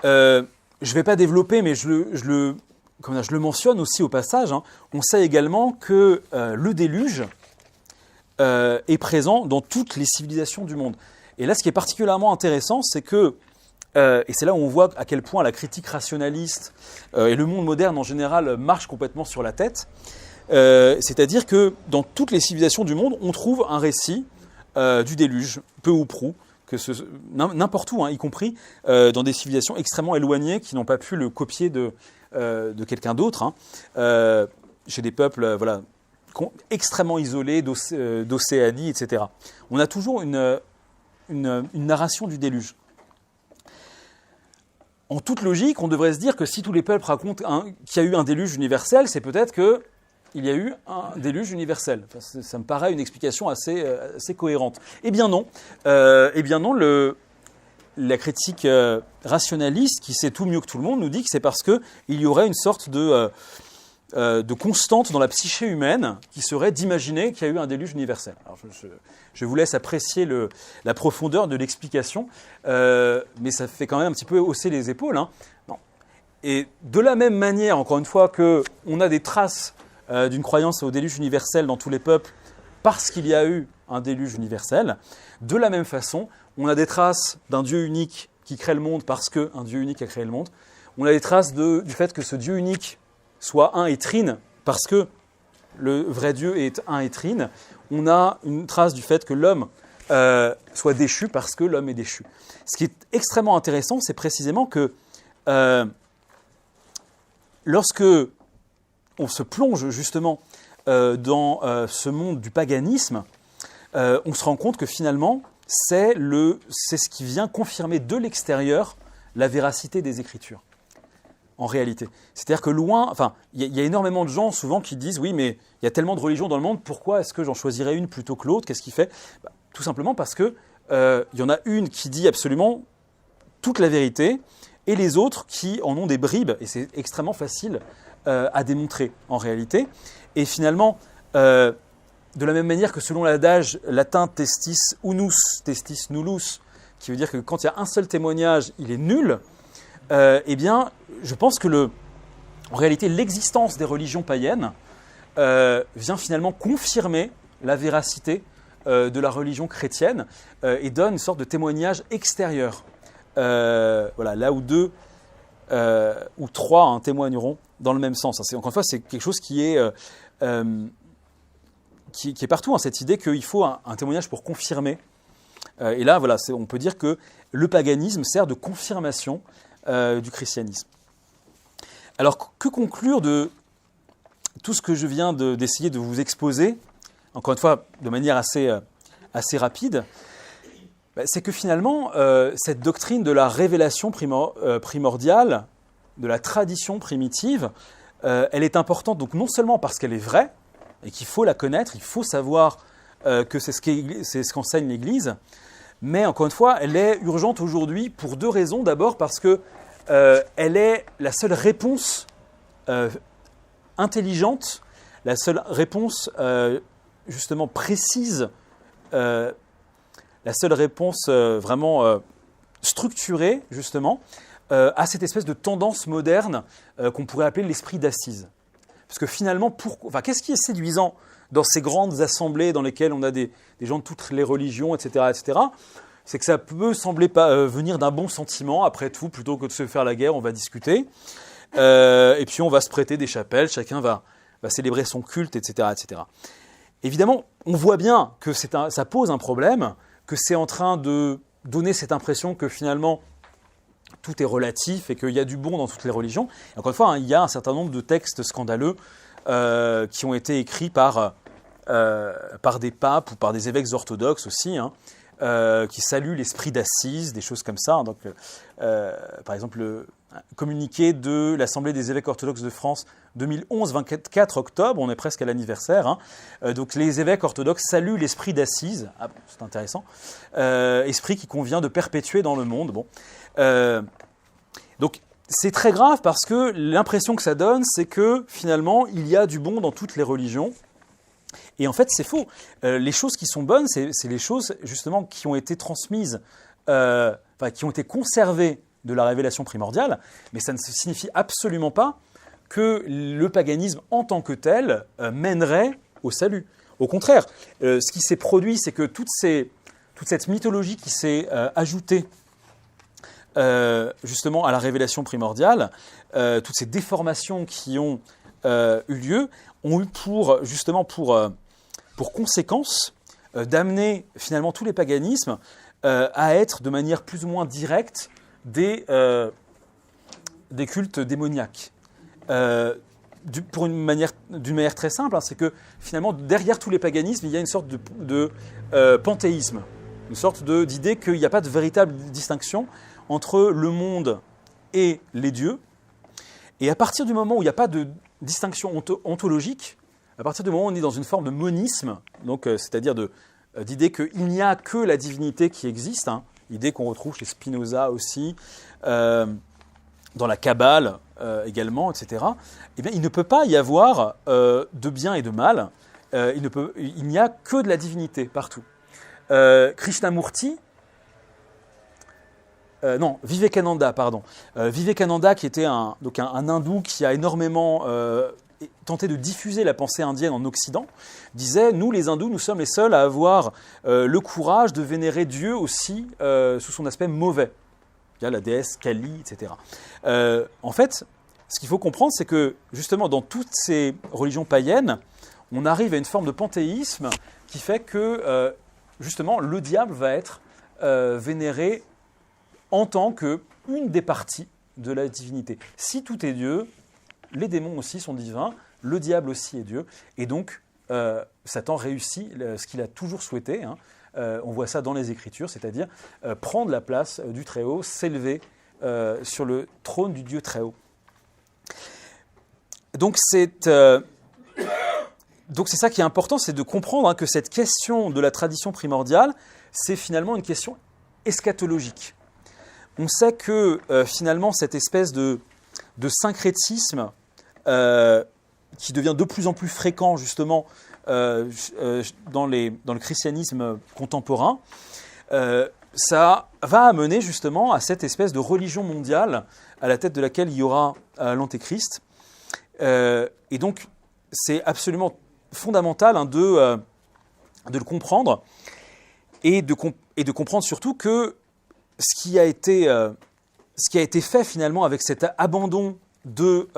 Je ne vais pas développer, mais je le mentionne aussi au passage, hein. On sait également que le déluge est présent dans toutes les civilisations du monde. Et là, ce qui est particulièrement intéressant, c'est que, et c'est là où on voit à quel point la critique rationaliste et le monde moderne en général marche complètement sur la tête, c'est-à-dire que dans toutes les civilisations du monde, on trouve un récit du déluge, peu ou prou, n'importe où, hein, y compris dans des civilisations extrêmement éloignées qui n'ont pas pu le copier de quelqu'un d'autre, hein, chez des peuples extrêmement isolés d'Océanie, etc. On a toujours une narration du déluge. En toute logique, on devrait se dire que si tous les peuples racontent qu'il y a eu un déluge universel, c'est peut-être qu'il y a eu un déluge universel. Enfin, ça me paraît une explication assez cohérente. Eh bien non. La critique rationaliste, qui sait tout mieux que tout le monde, nous dit que c'est parce qu'il y aurait une sorte de constante dans la psyché humaine qui serait d'imaginer qu'il y a eu un déluge universel. Alors je vous laisse apprécier la profondeur de l'explication, mais ça fait quand même un petit peu hausser les épaules, hein. Non. Et de la même manière, encore une fois, qu'on a des traces d'une croyance au déluge universel dans tous les peuples parce qu'il y a eu un déluge universel, de la même façon, on a des traces d'un Dieu unique qui crée le monde parce qu'un Dieu unique a créé le monde. On a des traces du fait que ce Dieu unique soit un et trine parce que le vrai Dieu est un et trine. On a une trace du fait que l'homme soit déchu parce que l'homme est déchu. Ce qui est extrêmement intéressant, c'est précisément que lorsque on se plonge justement dans ce monde du paganisme, on se rend compte que finalement, c'est ce qui vient confirmer de l'extérieur la véracité des Écritures, en réalité. C'est-à-dire que il y a énormément de gens souvent qui disent « Oui, mais il y a tellement de religions dans le monde, pourquoi est-ce que j'en choisirais une plutôt que l'autre ? Qu'est-ce qui fait ?» Tout simplement parce que il y en a une qui dit absolument toute la vérité, et les autres qui en ont des bribes, et c'est extrêmement facile à démontrer en réalité. Et finalement, de la même manière que selon l'adage latin testis unus, testis nullus, qui veut dire que quand il y a un seul témoignage, il est nul, eh bien, je pense que en réalité, l'existence des religions païennes vient finalement confirmer la véracité de la religion chrétienne et donne une sorte de témoignage extérieur. Là où deux ou trois témoigneront dans le même sens. Encore une fois, c'est quelque chose qui est partout, cette idée qu'il faut un témoignage pour confirmer. Et là, on peut dire que le paganisme sert de confirmation du christianisme. Alors, que conclure de tout ce que je viens d'essayer de vous exposer, encore une fois, de manière assez rapide? C'est que finalement, cette doctrine de la révélation primordiale, de la tradition primitive, elle est importante, donc non seulement parce qu'elle est vraie, et qu'il faut la connaître, il faut savoir que c'est ce qu'enseigne l'Église. Mais encore une fois, elle est urgente aujourd'hui pour 2 raisons. D'abord parce que elle est la seule réponse intelligente, la seule réponse justement précise, la seule réponse vraiment structurée justement à cette espèce de tendance moderne qu'on pourrait appeler l'esprit d'assise. Parce que finalement, qu'est-ce qui est séduisant dans ces grandes assemblées dans lesquelles on a des gens de toutes les religions, etc., c'est que ça peut sembler venir d'un bon sentiment, après tout, plutôt que de se faire la guerre, on va discuter, et puis on va se prêter des chapelles, chacun va célébrer son culte, etc., etc. Évidemment, on voit bien que ça pose un problème, que c'est en train de donner cette impression que finalement, tout est relatif et qu'il y a du bon dans toutes les religions. Et encore une fois, il y a un certain nombre de textes scandaleux qui ont été écrits par des papes ou par des évêques orthodoxes aussi, qui saluent l'esprit d'assise, des choses comme ça. Donc, par exemple, le communiqué de l'Assemblée des évêques orthodoxes de France 2011, 24 octobre, on est presque à l'anniversaire. Donc les évêques orthodoxes saluent l'esprit d'assise. Ah bon, c'est intéressant. Esprit qui convient de perpétuer dans le monde. Bon. Donc c'est très grave parce que l'impression que ça donne, c'est que finalement, il y a du bon dans toutes les religions. Et en fait, c'est faux. Les choses qui sont bonnes, c'est les choses justement qui ont été transmises, qui ont été conservées de la révélation primordiale, mais ça ne signifie absolument pas que le paganisme en tant que tel mènerait au salut. Au contraire, ce qui s'est produit, c'est que toute cette mythologie qui s'est ajoutée justement à la révélation primordiale, toutes ces déformations qui ont eu lieu, ont eu pour conséquence d'amener finalement tous les paganismes à être de manière plus ou moins directe des cultes démoniaques. D'une manière très simple, c'est que finalement derrière tous les paganismes, il y a une sorte de panthéisme, une sorte d'idée qu'il n'y a pas de véritable distinction entre le monde et les dieux. Et à partir du moment où il n'y a pas de distinction ontologique, à partir du moment où on est dans une forme de monisme, donc c'est-à-dire d'idée qu'il n'y a que la divinité qui existe, idée qu'on retrouve chez Spinoza aussi, dans la Kabbale également, etc., eh bien, il ne peut pas y avoir de bien et de mal, il n'y a que de la divinité partout. Krishnamurti, Vivekananda, pardon. Vivekananda, qui était un hindou qui a énormément tenté de diffuser la pensée indienne en Occident, disait « Nous, les hindous, nous sommes les seuls à avoir le courage de vénérer Dieu aussi sous son aspect mauvais. » Il y a la déesse Kali, etc. En fait, ce qu'il faut comprendre, c'est que justement, dans toutes ces religions païennes, on arrive à une forme de panthéisme qui fait que, justement, le diable va être vénéré en tant qu'une des parties de la divinité. Si tout est Dieu, les démons aussi sont divins, le diable aussi est Dieu, et donc Satan réussit ce qu'il a toujours souhaité. On voit ça dans les Écritures, c'est-à-dire prendre la place du Très-Haut, s'élever sur le trône du Dieu Très-Haut. Donc c'est ça qui est important, c'est de comprendre que cette question de la tradition primordiale, c'est finalement une question eschatologique. On sait que finalement cette espèce de syncrétisme qui devient de plus en plus fréquent justement dans le christianisme contemporain, ça va amener justement à cette espèce de religion mondiale à la tête de laquelle il y aura l'Antéchrist. Et donc c'est absolument fondamental de le comprendre et de comprendre surtout que ce qui a été fait finalement avec cet abandon de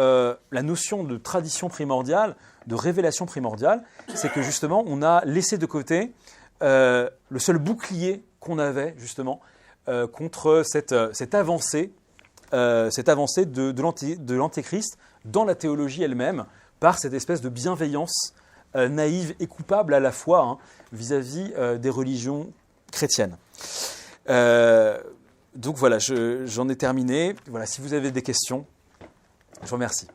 la notion de tradition primordiale, de révélation primordiale, c'est que justement on a laissé de côté le seul bouclier qu'on avait justement contre cette avancée de l'Antéchrist dans la théologie elle-même, par cette espèce de bienveillance naïve et coupable à la fois vis-à-vis des religions chrétiennes. Donc voilà, j'en ai terminé. Voilà, si vous avez des questions, je vous remercie.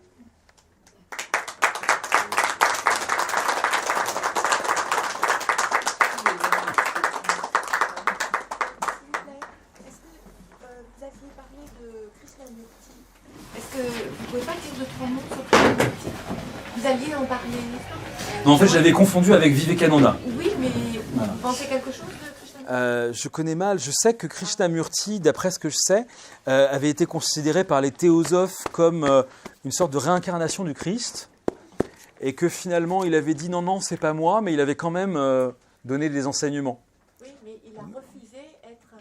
deux, trois mots sur Krishnamurti. Vous alliez en parler. Non, en fait, je l'avais confondu avec Vivekananda. Oui, mais vous pensez quelque chose de Krishnamurti? Je connais mal. Je sais que Krishnamurti, d'après ce que je sais, avait été considéré par les théosophes comme une sorte de réincarnation du Christ, et que finalement, il avait dit non, c'est pas moi, mais il avait quand même donné des enseignements. Oui, mais il a refusé être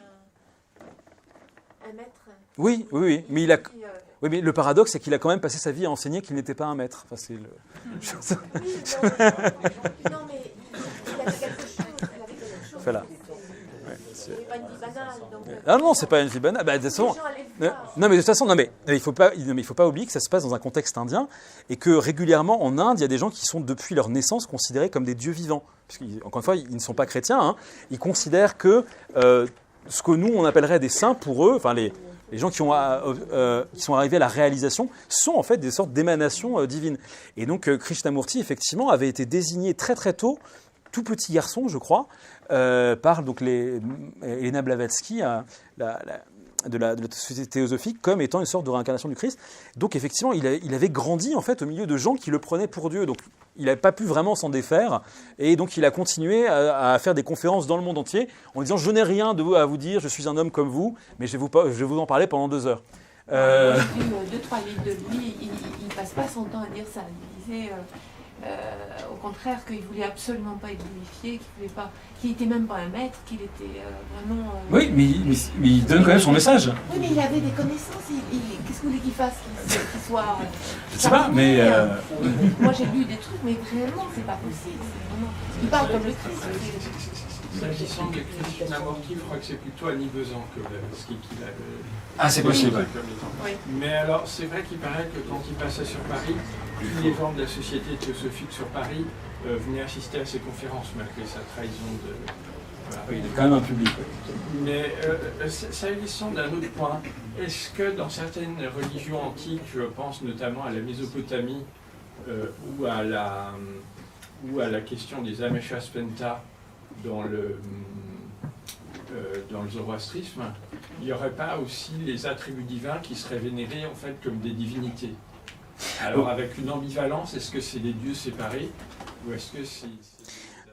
un maître. Oui, mais oui, mais le paradoxe, c'est qu'il a quand même passé sa vie à enseigner qu'il n'était pas un maître. Enfin, c'est le... Oui, non, mais il avait quelque chose. Voilà. C'est pas une vie banale. Donc, Ah non, c'est pas une vie banale. Bah, de toute façon, non, mais de toute façon, il faut pas oublier que ça se passe dans un contexte indien et que régulièrement en Inde, il y a des gens qui sont depuis leur naissance considérés comme des dieux vivants. Parce qu'encore une fois, ils ne sont pas chrétiens. Hein. Ils considèrent que ce que nous on appellerait des saints pour eux, enfin les gens qui sont arrivés à la réalisation sont en fait des sortes d'émanations divines. Et donc Krishnamurti effectivement avait été désigné très très tôt, tout petit garçon, je crois, par donc Elena Blavatsky, de la société théosophique, comme étant une sorte de réincarnation du Christ. Donc effectivement, il avait grandi en fait au milieu de gens qui le prenaient pour Dieu. Donc il n'avait pas pu vraiment s'en défaire, et donc il a continué à faire des conférences dans le monde entier en disant je n'ai rien à vous dire, je suis un homme comme vous, mais je vais vous en parler pendant 2 heures. J'ai lu 2-3 livres de lui, il ne passe pas son temps à dire ça. Il disait au contraire qu'il ne voulait absolument pas être glorifié, qu'il n'était même pas un maître, qu'il était vraiment... Oui, mais il donne quand même son message. Oui, mais il avait des connaissances. Qu'est-ce que vous voulez qu'il fasse, qu'il soit... Je ne sais pas, mais... Moi j'ai lu des trucs, mais réellement c'est pas possible. Vraiment... Il parle comme le Christ. S'agissant de Krishnamurti, je crois que c'est plutôt Annie Besant que Blavatsky qui l'a... Ah, c'est possible. Oui. Mais alors, c'est vrai qu'il paraît que quand il passait sur Paris, tous les gens de la société théosophique sur Paris venaient assister à ses conférences, malgré sa trahison de... Voilà. Oui, il est quand même un public. Oui. Mais s'agissant d'un autre point, est-ce que dans certaines religions antiques, je pense notamment à la Mésopotamie ou à la question des Ameshaspenta dans le zoroastrisme, il n'y aurait pas aussi les attributs divins qui seraient vénérés en fait comme des divinités? Alors avec une ambivalence, est-ce que c'est des dieux séparés ou est-ce que c'est...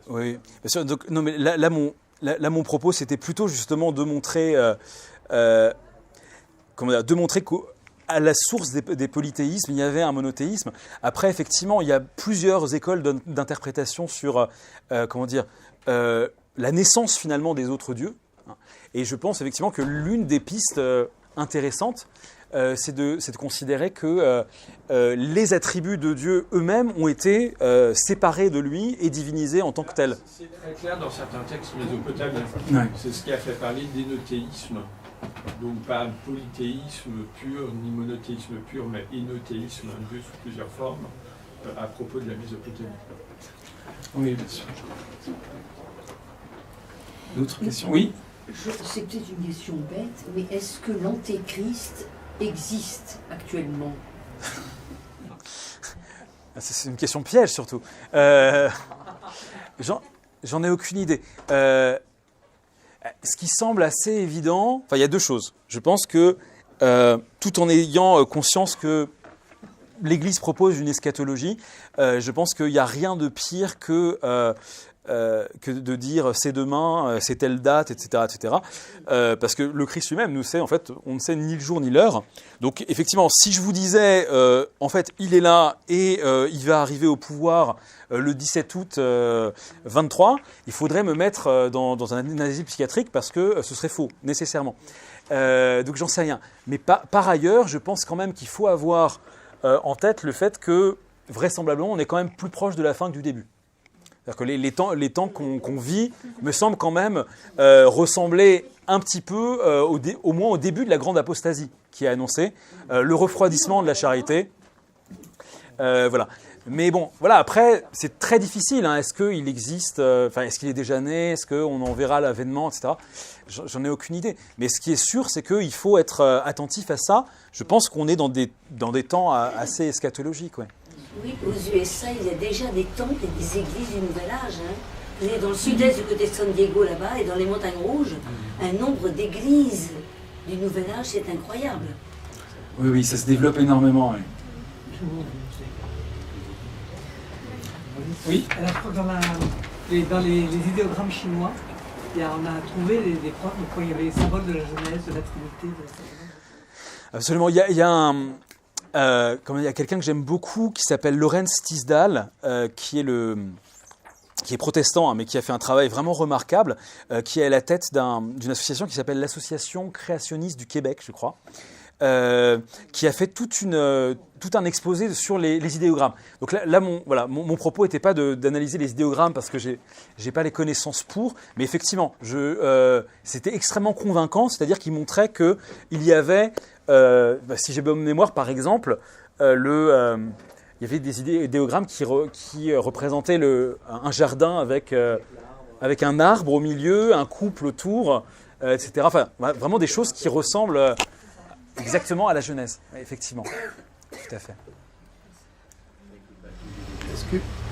Oui, bien sûr. Donc, non, mais là, mon propos, c'était plutôt justement de montrer, qu'à la source des polythéismes, il y avait un monothéisme. Après, effectivement, il y a plusieurs écoles d'interprétation sur, la naissance finalement des autres dieux. Et je pense effectivement que l'une des pistes intéressantes, c'est de considérer que les attributs de Dieu eux-mêmes ont été séparés de lui et divinisés en tant que tels. C'est très clair dans certains textes mésopotamiens. Ouais. C'est ce qui a fait parler d'énothéisme. Donc pas polythéisme pur ni monothéisme pur, mais énothéisme, un Dieu sous plusieurs formes, à propos de la Mésopotamie. Oui, bien sûr. D'autres questions? Oui. C'est peut-être une question bête, mais est-ce que l'antéchrist existe actuellement? C'est une question piège surtout. J'en ai aucune idée. Ce qui semble assez évident, enfin il y a deux choses. Je pense que tout en ayant conscience que l'Église propose une eschatologie, je pense qu'il n'y a rien de pire que de dire c'est demain, c'est telle date, etc. etc. Parce que le Christ lui-même nous sait, en fait, on ne sait ni le jour ni l'heure. Donc effectivement, si je vous disais, en fait, il est là et il va arriver au pouvoir le 17 août 23, il faudrait me mettre dans un asile psychiatrique parce que ce serait faux, nécessairement. Donc j'en sais rien. Mais par ailleurs, je pense quand même qu'il faut avoir en tête le fait que, vraisemblablement, on est quand même plus proche de la fin que du début. C'est-à-dire que les temps qu'on vit me semblent quand même ressembler un petit peu, au moins au début de la grande apostasie qui est annoncée, le refroidissement de la charité. Voilà. Mais bon, voilà, après, c'est très difficile. Hein. Est-ce qu'il existe, est-ce qu'il est déjà né? Est-ce qu'on en verra l'avènement, etc. J'en ai aucune idée. Mais ce qui est sûr, c'est qu'il faut être attentif à ça. Je pense qu'on est dans des temps assez eschatologiques, ouais. Oui, aux USA, il y a déjà des temples et des églises du Nouvel Âge. Hein. Vous allez dans le sud-est du côté de San Diego, là-bas, et dans les montagnes rouges, un nombre d'églises du Nouvel Âge, c'est incroyable. Oui, ça se développe énormément. Oui. Oui. Alors, je crois que dans les idéogrammes chinois, on a trouvé des preuves de quoi il y avait les symboles de la Genèse, de la Trinité. Absolument. Il y a quelqu'un que j'aime beaucoup qui s'appelle Lorenz Tisdale, qui est protestant, hein, mais qui a fait un travail vraiment remarquable, qui est à la tête d'une association qui s'appelle l'Association créationniste du Québec, je crois, qui a fait tout un exposé sur les idéogrammes. Donc là mon propos n'était pas d'analyser les idéogrammes parce que j'ai pas les connaissances pour, mais effectivement, c'était extrêmement convaincant, c'est-à-dire qu'il montrait qu'il y avait, si j'ai bonne mémoire, par exemple, il y avait des idéogrammes qui représentaient un jardin avec un arbre au milieu, un couple autour, etc. Enfin, vraiment des choses qui ressemblent exactement à la Genèse, effectivement. Tout à fait.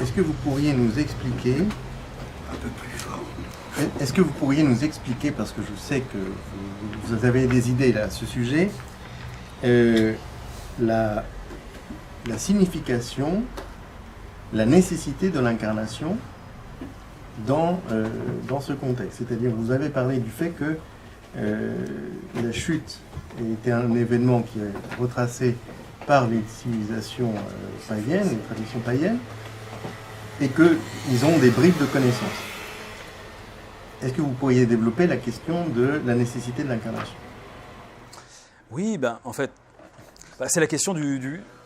Est-ce que vous pourriez nous expliquer, Un peu plus fort. est-ce que vous pourriez nous expliquer, parce que je sais que vous avez des idées là, à ce sujet, la signification, la nécessité de l'incarnation dans ce contexte. C'est-à-dire, vous avez parlé du fait que la chute était un événement qui est retracé par les civilisations païennes, les traditions païennes, et qu'ils ont des bribes de connaissances. Est-ce que vous pourriez développer la question de la nécessité de l'incarnation? Oui, en fait, c'est la question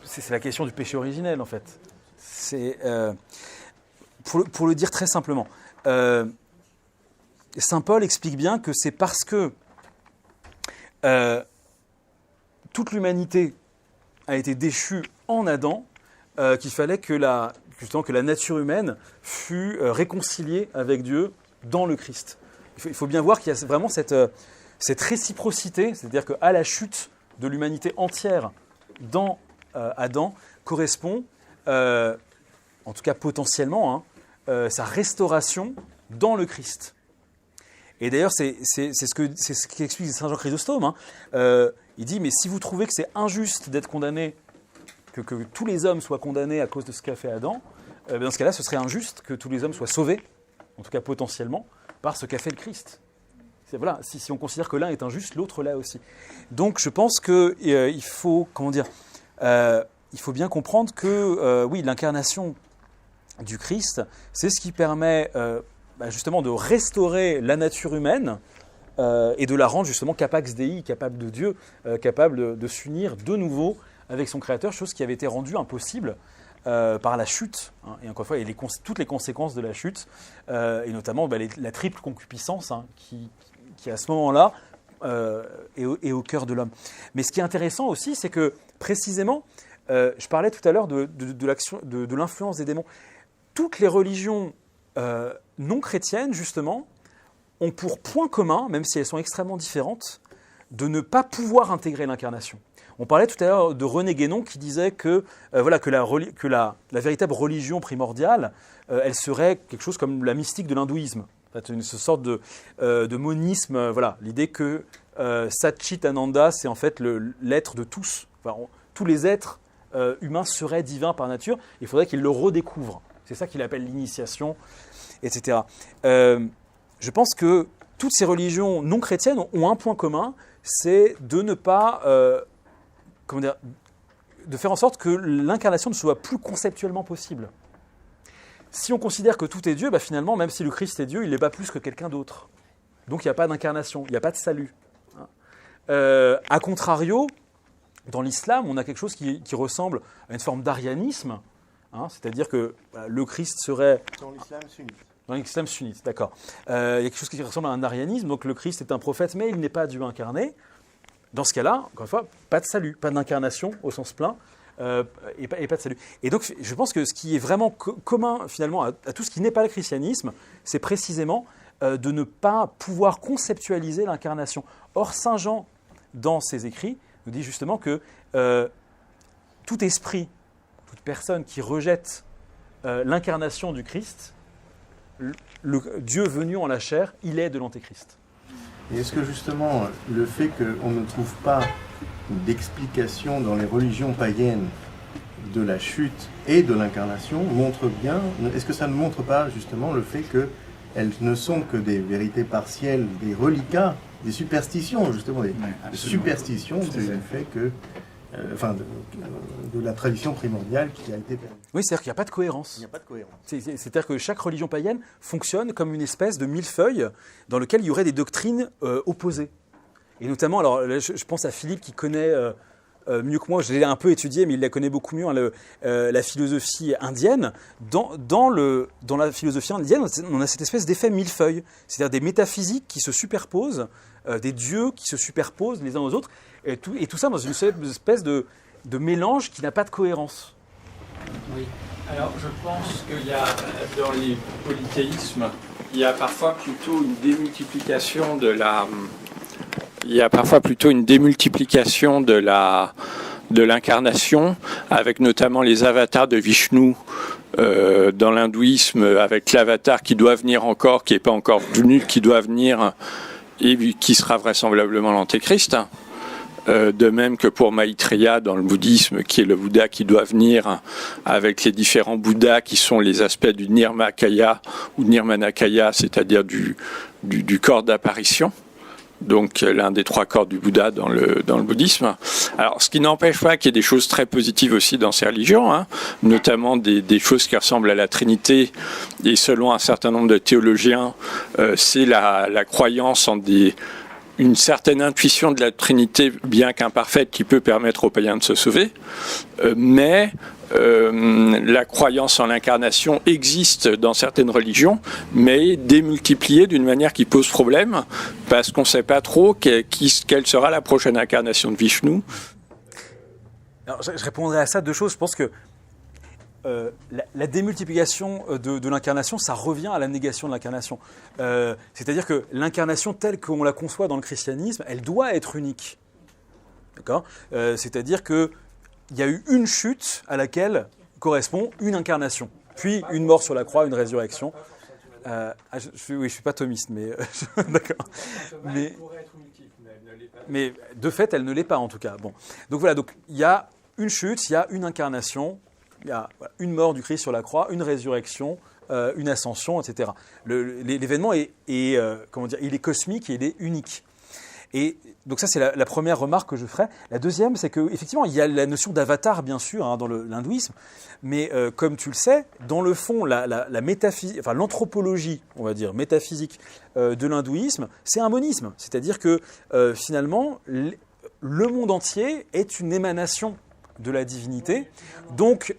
c'est la question du péché originel, en fait. C'est pour le dire très simplement. Saint Paul explique bien que c'est parce que toute l'humanité a été déchue en Adam qu'il fallait que la nature humaine fût réconciliée avec Dieu dans le Christ. Il faut bien voir qu'il y a vraiment cette réciprocité, c'est-à-dire qu'à la chute de l'humanité entière dans Adam correspond, en tout cas potentiellement, sa restauration dans le Christ. Et d'ailleurs, c'est ce qu'explique Saint Jean Chrysostome. Il dit, mais si vous trouvez que c'est injuste d'être condamné, que tous les hommes soient condamnés à cause de ce qu'a fait Adam, dans ce cas-là, ce serait injuste que tous les hommes soient sauvés, en tout cas potentiellement, par ce qu'a fait le Christ. Voilà, si on considère que l'un est injuste, l'autre l'est aussi. Donc je pense qu'il faut, il faut bien comprendre que, oui, l'incarnation du Christ, c'est ce qui permet justement de restaurer la nature humaine et de la rendre justement capax Dei, capable de Dieu, capable de s'unir de nouveau avec son Créateur, chose qui avait été rendue impossible par la chute, et encore une fois, toutes les conséquences de la chute, et notamment la triple concupiscence qui à ce moment-là est au cœur de l'homme. Mais ce qui est intéressant aussi, c'est que précisément, je parlais tout à l'heure de l'influence des démons. Toutes les religions non chrétiennes, justement, ont pour point commun, même si elles sont extrêmement différentes, de ne pas pouvoir intégrer l'incarnation. On parlait tout à l'heure de René Guénon qui disait que la véritable religion primordiale, elle serait quelque chose comme la mystique de l'hindouisme. Une sorte de monisme, l'idée que Satchit Ananda, c'est en fait l'être de tous. Tous les êtres humains seraient divins par nature, il faudrait qu'ils le redécouvrent. C'est ça qu'il appelle l'initiation, etc. Je pense que toutes ces religions non chrétiennes ont un point commun, c'est de ne pas, de faire en sorte que l'incarnation ne soit plus conceptuellement possible. Si on considère que tout est Dieu, finalement, même si le Christ est Dieu, il n'est pas plus que quelqu'un d'autre. Donc il n'y a pas d'incarnation, il n'y a pas de salut. A contrario, dans l'islam, on a quelque chose qui ressemble à une forme d'arianisme, c'est-à-dire que le Christ serait... Dans l'islam sunnite. Dans l'islam sunnite, d'accord. Il y a quelque chose qui ressemble à un arianisme, donc le Christ est un prophète, mais il n'est pas Dieu incarné. Dans ce cas-là, encore une fois, pas de salut, pas d'incarnation au sens plein, et pas de salut. Et donc, je pense que ce qui est vraiment commun, finalement, à tout ce qui n'est pas le christianisme, c'est précisément de ne pas pouvoir conceptualiser l'incarnation. Or, Saint Jean, dans ses écrits, nous dit justement que tout esprit, toute personne qui rejette l'incarnation du Christ, Dieu venu en la chair, il est de l'antéchrist. Et est-ce que justement le fait qu'on ne trouve pas d'explication dans les religions païennes de la chute et de l'incarnation montre bien, est-ce que ça ne montre pas justement le fait qu'elles ne sont que des vérités partielles, des reliquats, des superstitions, justement, des superstitions du fait que, de la tradition primordiale qui a été perdue. Oui, c'est-à-dire qu'il n'y a pas de cohérence. Il n'y a pas de cohérence. C'est-à-dire que chaque religion païenne fonctionne comme une espèce de millefeuille dans lequel il y aurait des doctrines opposées. Et notamment, alors là, je pense à Philippe qui connaît mieux que moi, je l'ai un peu étudié, mais il la connaît beaucoup mieux, hein, la philosophie indienne. Dans la philosophie indienne, on a cette espèce d'effet millefeuille, c'est-à-dire des métaphysiques qui se superposent, des dieux qui se superposent les uns aux autres, et tout ça dans une espèce de mélange qui n'a pas de cohérence. Oui. Alors, je pense qu'il y a, dans les polythéismes, il y a parfois plutôt une démultiplication de l'incarnation, avec notamment les avatars de Vishnu dans l'hindouisme, avec l'avatar qui doit venir encore, qui n'est pas encore venu, qui doit venir et qui sera vraisemblablement l'antéchrist. De même que pour Maitreya dans le bouddhisme, qui est le Bouddha qui doit venir, avec les différents Bouddhas qui sont les aspects du Nirmakaya ou Nirmanakaya, c'est-à-dire du corps d'apparition. Donc l'un des 3 corps du Bouddha dans le bouddhisme. Alors ce qui n'empêche pas qu'il y ait des choses très positives aussi dans ces religions, hein, notamment des choses qui ressemblent à la Trinité, et selon un certain nombre de théologiens, c'est la croyance en une certaine intuition de la Trinité, bien qu'imparfaite, qui peut permettre aux païens de se sauver, mais la croyance en l'incarnation existe dans certaines religions, mais démultipliée d'une manière qui pose problème, parce qu'on ne sait pas trop quelle sera la prochaine incarnation de Vishnu. Alors, je répondrai à ça 2 choses. Je pense que la démultiplication de l'incarnation, ça revient à la négation de l'incarnation. C'est-à-dire que l'incarnation telle qu'on la conçoit dans le christianisme, elle doit être unique. D'accord ? C'est-à-dire qu'il y a eu une chute à laquelle correspond une incarnation, puis une mort sur la croix, une résurrection. Je ne suis pas thomiste, mais d'accord. Mais de fait, elle ne l'est pas en tout cas. Bon. Donc voilà, il y a une chute, il y a une incarnation. Il y a une mort du Christ sur la croix, une résurrection, une ascension, etc. L'événement il est cosmique et il est unique. Et donc ça, c'est la première remarque que je ferai. La deuxième, c'est qu'effectivement, il y a la notion d'avatar, bien sûr, hein, dans l'hindouisme, mais comme tu le sais, dans le fond, la métaphysique, enfin l'anthropologie, on va dire, métaphysique de l'hindouisme, c'est un monisme. C'est-à-dire que finalement, le monde entier est une émanation de la divinité. Donc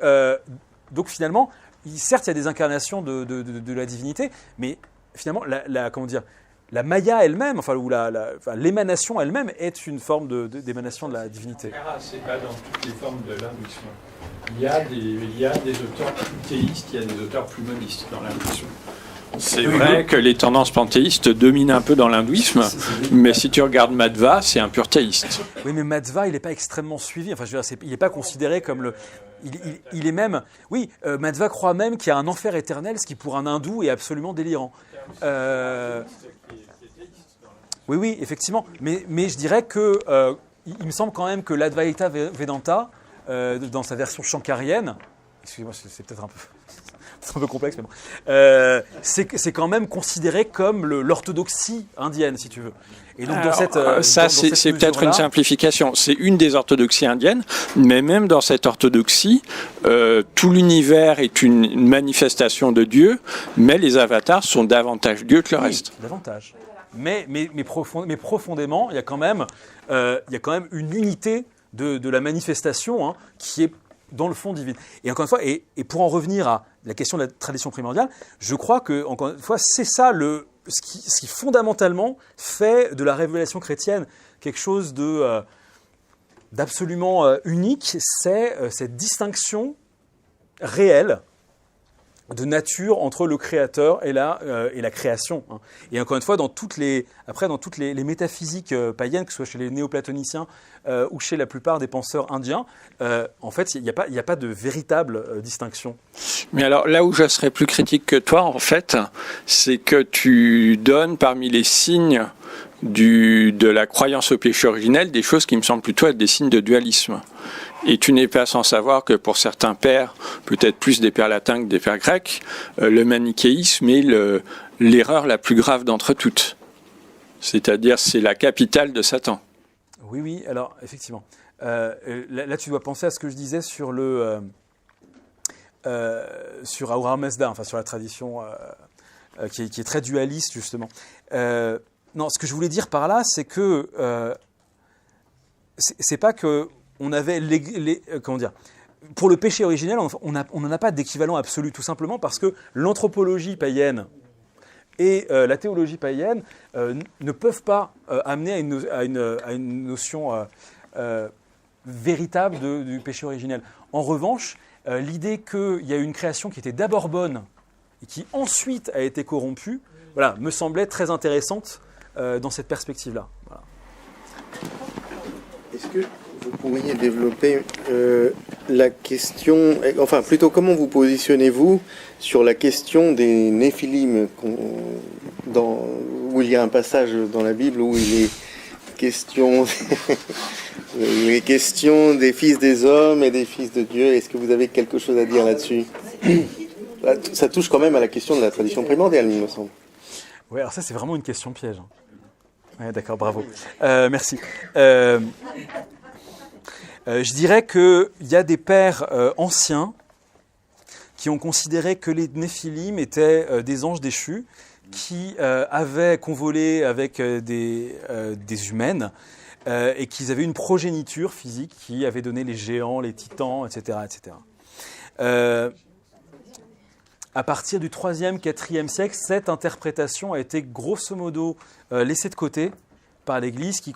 finalement, certes, il y a des incarnations de la divinité, mais finalement, la Maya elle-même, ou l'émanation elle-même est une forme d'émanation de la divinité. C'est pas dans toutes les formes de l'hindouisme. Il y a des auteurs plus théistes, il y a des auteurs plus monistes dans l'hindouisme. C'est vrai que les tendances panthéistes dominent un peu dans l'hindouisme, mais si tu regardes Madhva, c'est un pur théiste. Oui, mais Madhva, il n'est pas extrêmement suivi. Enfin, il n'est pas considéré comme le... Il est même... Oui, Madhva croit même qu'il y a un enfer éternel, ce qui pour un hindou est absolument délirant. Oui, effectivement. Mais je dirais que... il me semble quand même que l'Advaita Vedanta, dans sa version shankarienne... Excusez-moi, c'est peut-être un peu... C'est un peu complexe, mais bon. C'est quand même considéré comme l'orthodoxie indienne, si tu veux. Et donc, c'est peut-être une simplification. C'est une des orthodoxies indiennes, mais même dans cette orthodoxie, tout l'univers est une manifestation de Dieu, mais les avatars sont davantage Dieu que le reste. Davantage. Mais profondément, il y a quand même une unité de la manifestation, hein, qui est dans le fond divine. Et encore une fois, et pour en revenir à la question de la tradition primordiale, je crois que, encore une fois, c'est ça ce qui fondamentalement fait de la révélation chrétienne quelque chose d'absolument unique, c'est cette distinction réelle de nature entre le créateur et la création. Et encore une fois, dans toutes les métaphysiques païennes, que ce soit chez les néoplatoniciens ou chez la plupart des penseurs indiens, en fait, il n'y a pas de véritable distinction. Mais alors, là où je serais plus critique que toi, en fait, c'est que tu donnes parmi les signes de la croyance au péché originel des choses qui me semblent plutôt être des signes de dualisme. Et tu n'es pas sans savoir que pour certains pères, peut-être plus des pères latins que des pères grecs, le manichéisme est l'erreur la plus grave d'entre toutes. C'est-à-dire, c'est la capitale de Satan. Oui, alors effectivement. Là, tu dois penser à ce que je disais sur sur Ahura Mazda, enfin sur la tradition qui est très dualiste justement. Non, ce que je voulais dire par là, c'est que c'est pas que on avait comment dire. Pour le péché originel, on n'en a pas d'équivalent absolu, tout simplement parce que l'anthropologie païenne et la théologie païenne ne peuvent pas amener à une notion véritable du péché originel. En revanche, l'idée qu'il y a une création qui était d'abord bonne et qui ensuite a été corrompue, voilà, me semblait très intéressante dans cette perspective-là. Voilà. Est-ce que vous pourriez développer la question, enfin plutôt comment vous positionnez-vous sur la question des Néphilim, où il y a un passage dans la Bible où il est question, il est question des fils des hommes et des fils de Dieu. Est-ce que vous avez quelque chose à dire là-dessus? Ça touche quand même à la question de la tradition primordiale, il me semble. Oui, alors ça c'est vraiment une question piège. Ouais, d'accord, bravo. Merci. Je dirais qu'il y a des pères anciens qui ont considéré que les Néphilim étaient des anges déchus qui avaient convolé avec des humaines et qu'ils avaient une progéniture physique qui avait donné les géants, les titans, etc. etc. À partir du 3e, 4e siècle, cette interprétation a été grosso modo laissée de côté par l'Église qui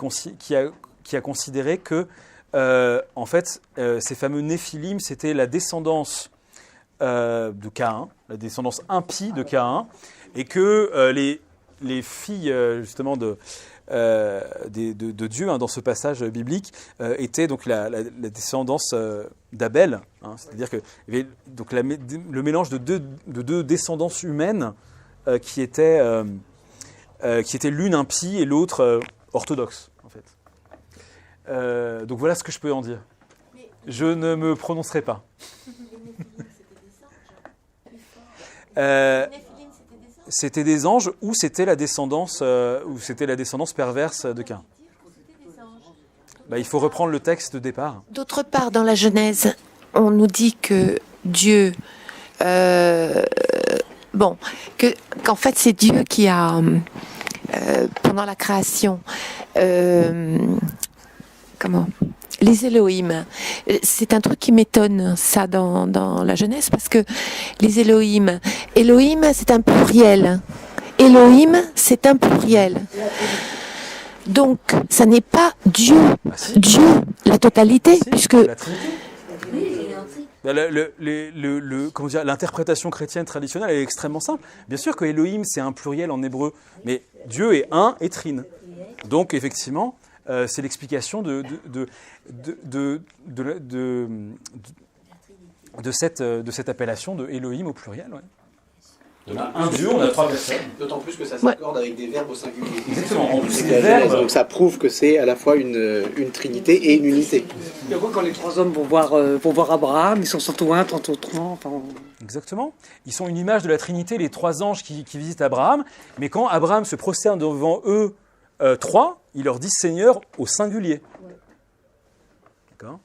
a considéré que en fait, ces fameux Néphilim, c'était la descendance de Caïn, la descendance impie de Caïn, et que les filles justement de Dieu, hein, dans ce passage biblique, étaient donc la descendance d'Abel, hein, c'est-à-dire que il y avait donc le mélange de deux descendances humaines qui étaient l'une impie et l'autre orthodoxe, en fait. Donc voilà ce que je peux en dire. Je ne me prononcerai pas. C'était des anges ou c'était la descendance perverse de Caïn. Il faut reprendre le texte de départ. D'autre part, dans la Genèse, on nous dit que Dieu, qu'en fait c'est Dieu qui a, pendant la création, les Elohim. C'est un truc qui m'étonne, ça, dans la Genèse, parce que les Elohim, c'est un pluriel. Elohim, c'est un pluriel. Donc, ça n'est pas Dieu. Dieu, la totalité, puisque... La Trinité. L'interprétation chrétienne traditionnelle est extrêmement simple. Bien sûr que Elohim, c'est un pluriel en hébreu, mais Dieu est un et trine. Donc, effectivement... c'est l'explication de cette appellation de Elohim au pluriel. Ouais. On a un Dieu, on a trois personnes. D'autant plus que ça s'accorde avec des verbes au singulier. Exactement. En plus, c'est des verbes. Donc ça prouve que c'est à la fois une trinité et une unité. Et quand les trois hommes vont voir Abraham, ils sont tantôt un, tantôt trois. Enfin... Exactement. Ils sont une image de la Trinité, les trois anges qui visitent Abraham. Mais quand Abraham se prosterne devant eux, trois, il leur dit Seigneur au singulier. D'accord.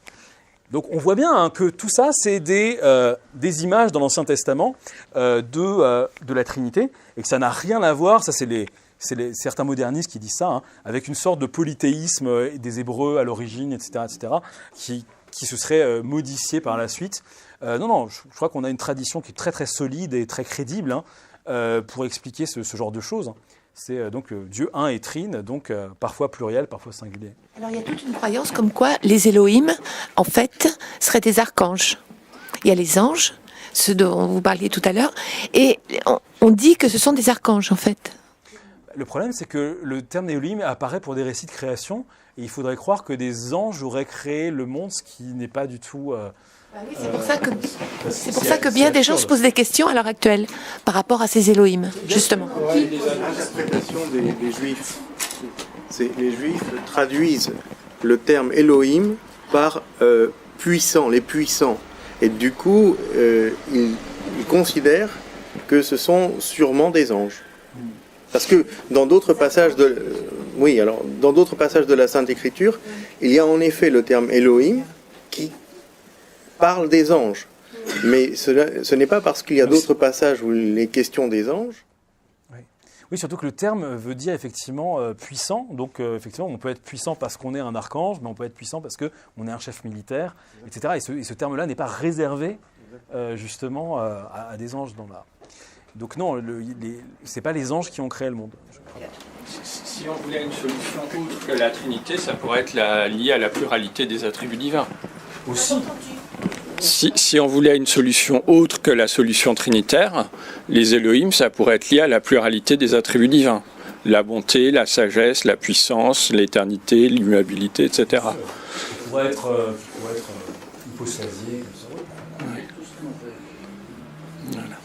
Donc on voit bien que tout ça, c'est des images dans l'Ancien Testament de la Trinité, et que ça n'a rien à voir, ça c'est certains modernistes qui disent ça, hein, avec une sorte de polythéisme des Hébreux à l'origine, etc., qui se serait modifié par la suite. Non, je crois qu'on a une tradition qui est très très solide et très crédible, hein, pour expliquer ce genre de choses. C'est donc Dieu un et trine, donc parfois pluriel, parfois singulier. Alors il y a toute une croyance comme quoi les Elohim, en fait, seraient des archanges. Il y a les anges, ceux dont vous parliez tout à l'heure, et on dit que ce sont des archanges, en fait. Le problème, c'est que le terme Elohim apparaît pour des récits de création, et il faudrait croire que des anges auraient créé le monde, ce qui n'est pas du tout... Oui, c'est pour ça que bien des gens se posent des questions à l'heure actuelle par rapport à ces Elohim, justement. L'interprétation des Juifs, les Juifs traduisent le terme Elohim par puissants, les puissants. Et du coup, ils considèrent que ce sont sûrement des anges. Parce que dans d'autres passages dans d'autres passages de la Sainte Écriture, il y a en effet le terme Elohim qui parle des anges. Mais ce n'est pas parce qu'il y a d'autres passages où il est question des anges. Oui, surtout que le terme veut dire effectivement puissant. Donc effectivement, on peut être puissant parce qu'on est un archange, mais on peut être puissant parce qu'on est un chef militaire, etc. Et ce terme-là n'est pas réservé justement à des anges dans la... Donc non, ce n'est pas les anges qui ont créé le monde. Si on voulait une solution autre que la Trinité, ça pourrait être lié à la pluralité des attributs divins. Aussi. Si on voulait une solution autre que la solution trinitaire, les Elohim, ça pourrait être lié à la pluralité des attributs divins. La bonté, la sagesse, la puissance, l'éternité, l'immuabilité, etc. Ça pourrait être hypostasié, comme ça. Oui. Voilà.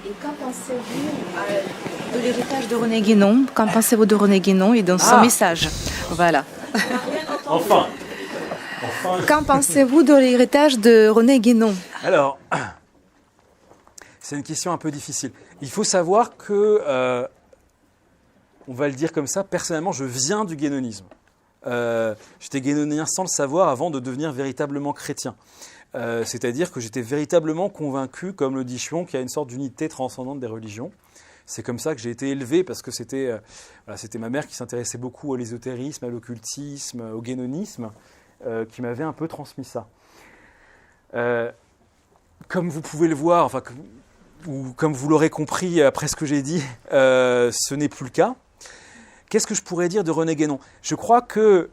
Et qu'en pensez-vous de l'héritage de René Guénon? Qu'en pensez-vous de René Guénon et de son message? Voilà. Enfin. Qu'en pensez-vous de l'héritage de René Guénon? Alors, c'est une question un peu difficile. Il faut savoir que, on va le dire comme ça, personnellement, je viens du guénonisme. J'étais guénonien sans le savoir avant de devenir véritablement chrétien. C'est-à-dire que j'étais véritablement convaincu, comme le dit Chion, qu'il y a une sorte d'unité transcendante des religions. C'est comme ça que j'ai été élevé, parce que c'était ma mère qui s'intéressait beaucoup à l'ésotérisme, à l'occultisme, au guénonisme, qui m'avait un peu transmis ça. Comme vous pouvez le voir, ou comme vous l'aurez compris après ce que j'ai dit, ce n'est plus le cas. Qu'est-ce que je pourrais dire de René Guénon? Je crois que,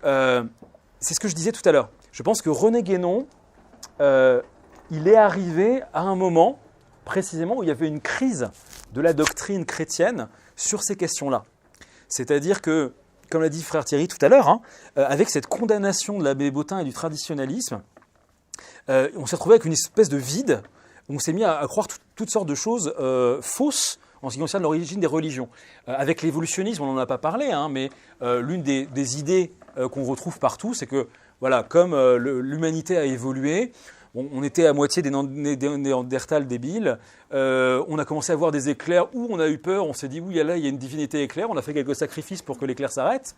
c'est ce que je disais tout à l'heure, je pense que René Guénon, il est arrivé à un moment, précisément, où il y avait une crise de la doctrine chrétienne sur ces questions-là. C'est-à-dire que, comme l'a dit frère Thierry tout à l'heure, avec cette condamnation de l'abbé Bottin et du traditionnalisme, on s'est retrouvé avec une espèce de vide, où on s'est mis à croire toutes sortes de choses fausses en ce qui concerne l'origine des religions. Avec l'évolutionnisme, on n'en a pas parlé, mais l'une des idées qu'on retrouve partout, c'est que voilà, comme l'humanité a évolué, on était à moitié des Néandertals débiles, on a commencé à voir des éclairs où on a eu peur, on s'est dit oui, là il y a une divinité éclair, on a fait quelques sacrifices pour que l'éclair s'arrête,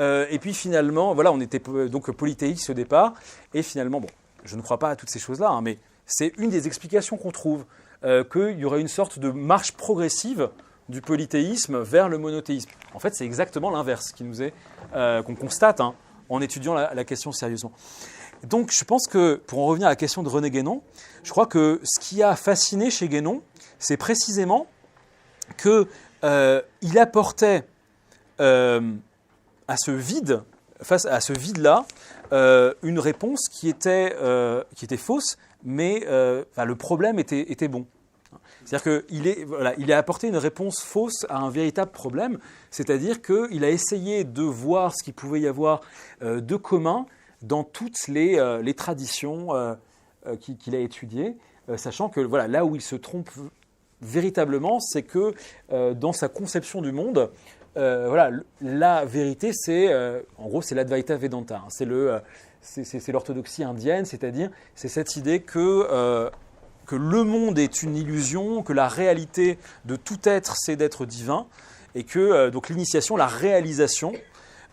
et puis finalement, voilà, on était donc polythéistes au départ, et finalement, bon, je ne crois pas à toutes ces choses-là, mais c'est une des explications qu'on trouve, qu'il y aurait une sorte de marche progressive du polythéisme vers le monothéisme. En fait, c'est exactement l'inverse qui nous est, qu'on constate en étudiant la question sérieusement. Donc, je pense que, pour en revenir à la question de René Guénon, je crois que ce qui a fasciné chez Guénon, c'est précisément qu'il apportait à ce vide, face à ce vide-là, une réponse qui était fausse, mais le problème était bon. C'est-à-dire qu'il a apporté une réponse fausse à un véritable problème, c'est-à-dire qu'il a essayé de voir ce qu'il pouvait y avoir de commun dans toutes les traditions qu'il a étudiées, sachant que voilà, là où il se trompe véritablement, c'est que dans sa conception du monde, la vérité, en gros, c'est l'Advaita Vedanta, c'est l'orthodoxie indienne, c'est-à-dire c'est cette idée que le monde est une illusion, que la réalité de tout être, c'est d'être divin, et que donc l'initiation, la réalisation,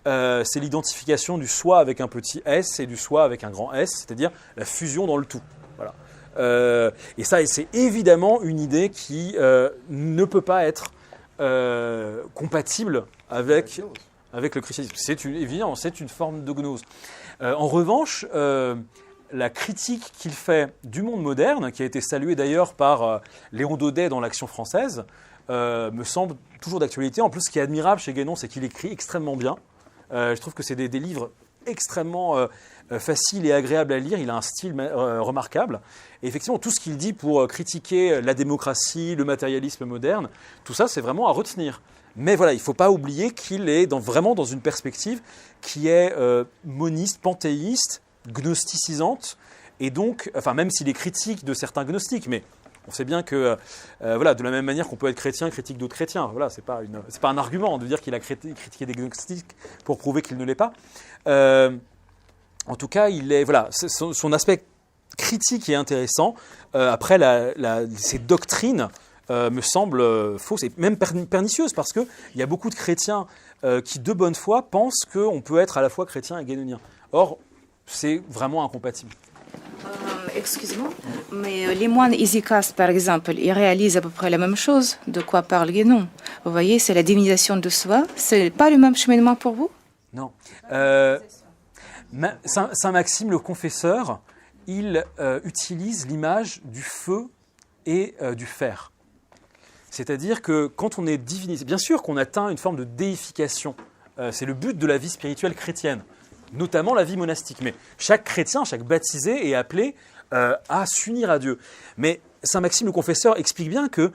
c'est l'identification du soi avec un petit s et du soi avec un grand S, c'est-à-dire la fusion dans le tout. Voilà. Et ça, c'est évidemment une idée qui ne peut pas être compatible avec le christianisme. C'est évident, c'est une forme de gnose. En revanche, la critique qu'il fait du monde moderne, qui a été saluée d'ailleurs par Léon Daudet dans l'Action française, me semble toujours d'actualité. En plus, ce qui est admirable chez Guénon, c'est qu'il écrit extrêmement bien. Je trouve que c'est des livres extrêmement faciles et agréables à lire. Il a un style remarquable. Et effectivement, tout ce qu'il dit pour critiquer la démocratie, le matérialisme moderne, tout ça, c'est vraiment à retenir. Mais voilà, il ne faut pas oublier qu'il est vraiment dans une perspective qui est moniste, panthéiste, gnosticisante, et donc, même s'il est critique de certains gnostiques, mais on sait bien que, de la même manière qu'on peut être chrétien, critique d'autres chrétiens, voilà, c'est pas un argument de dire qu'il a critiqué des gnostiques pour prouver qu'il ne l'est pas. en tout cas, son aspect critique est intéressant. Après, ces doctrines me semblent fausses et même pernicieuses, parce qu'il y a beaucoup de chrétiens qui, de bonne foi, pensent qu'on peut être à la fois chrétien et guénonien. Or, c'est vraiment incompatible. Excuse-moi, mais les moines ésicastes, par exemple, ils réalisent à peu près la même chose. De quoi parle Guénon? Vous voyez, c'est la divinisation de soi. C'est pas le même cheminement pour vous? Non. Saint Maxime, le confesseur, il utilise l'image du feu et du fer. C'est-à-dire que quand on est divinisé, bien sûr qu'on atteint une forme de déification. C'est le but de la vie spirituelle chrétienne, notamment la vie monastique. Mais chaque chrétien, chaque baptisé est appelé à s'unir à Dieu. Mais Saint Maxime le confesseur explique bien que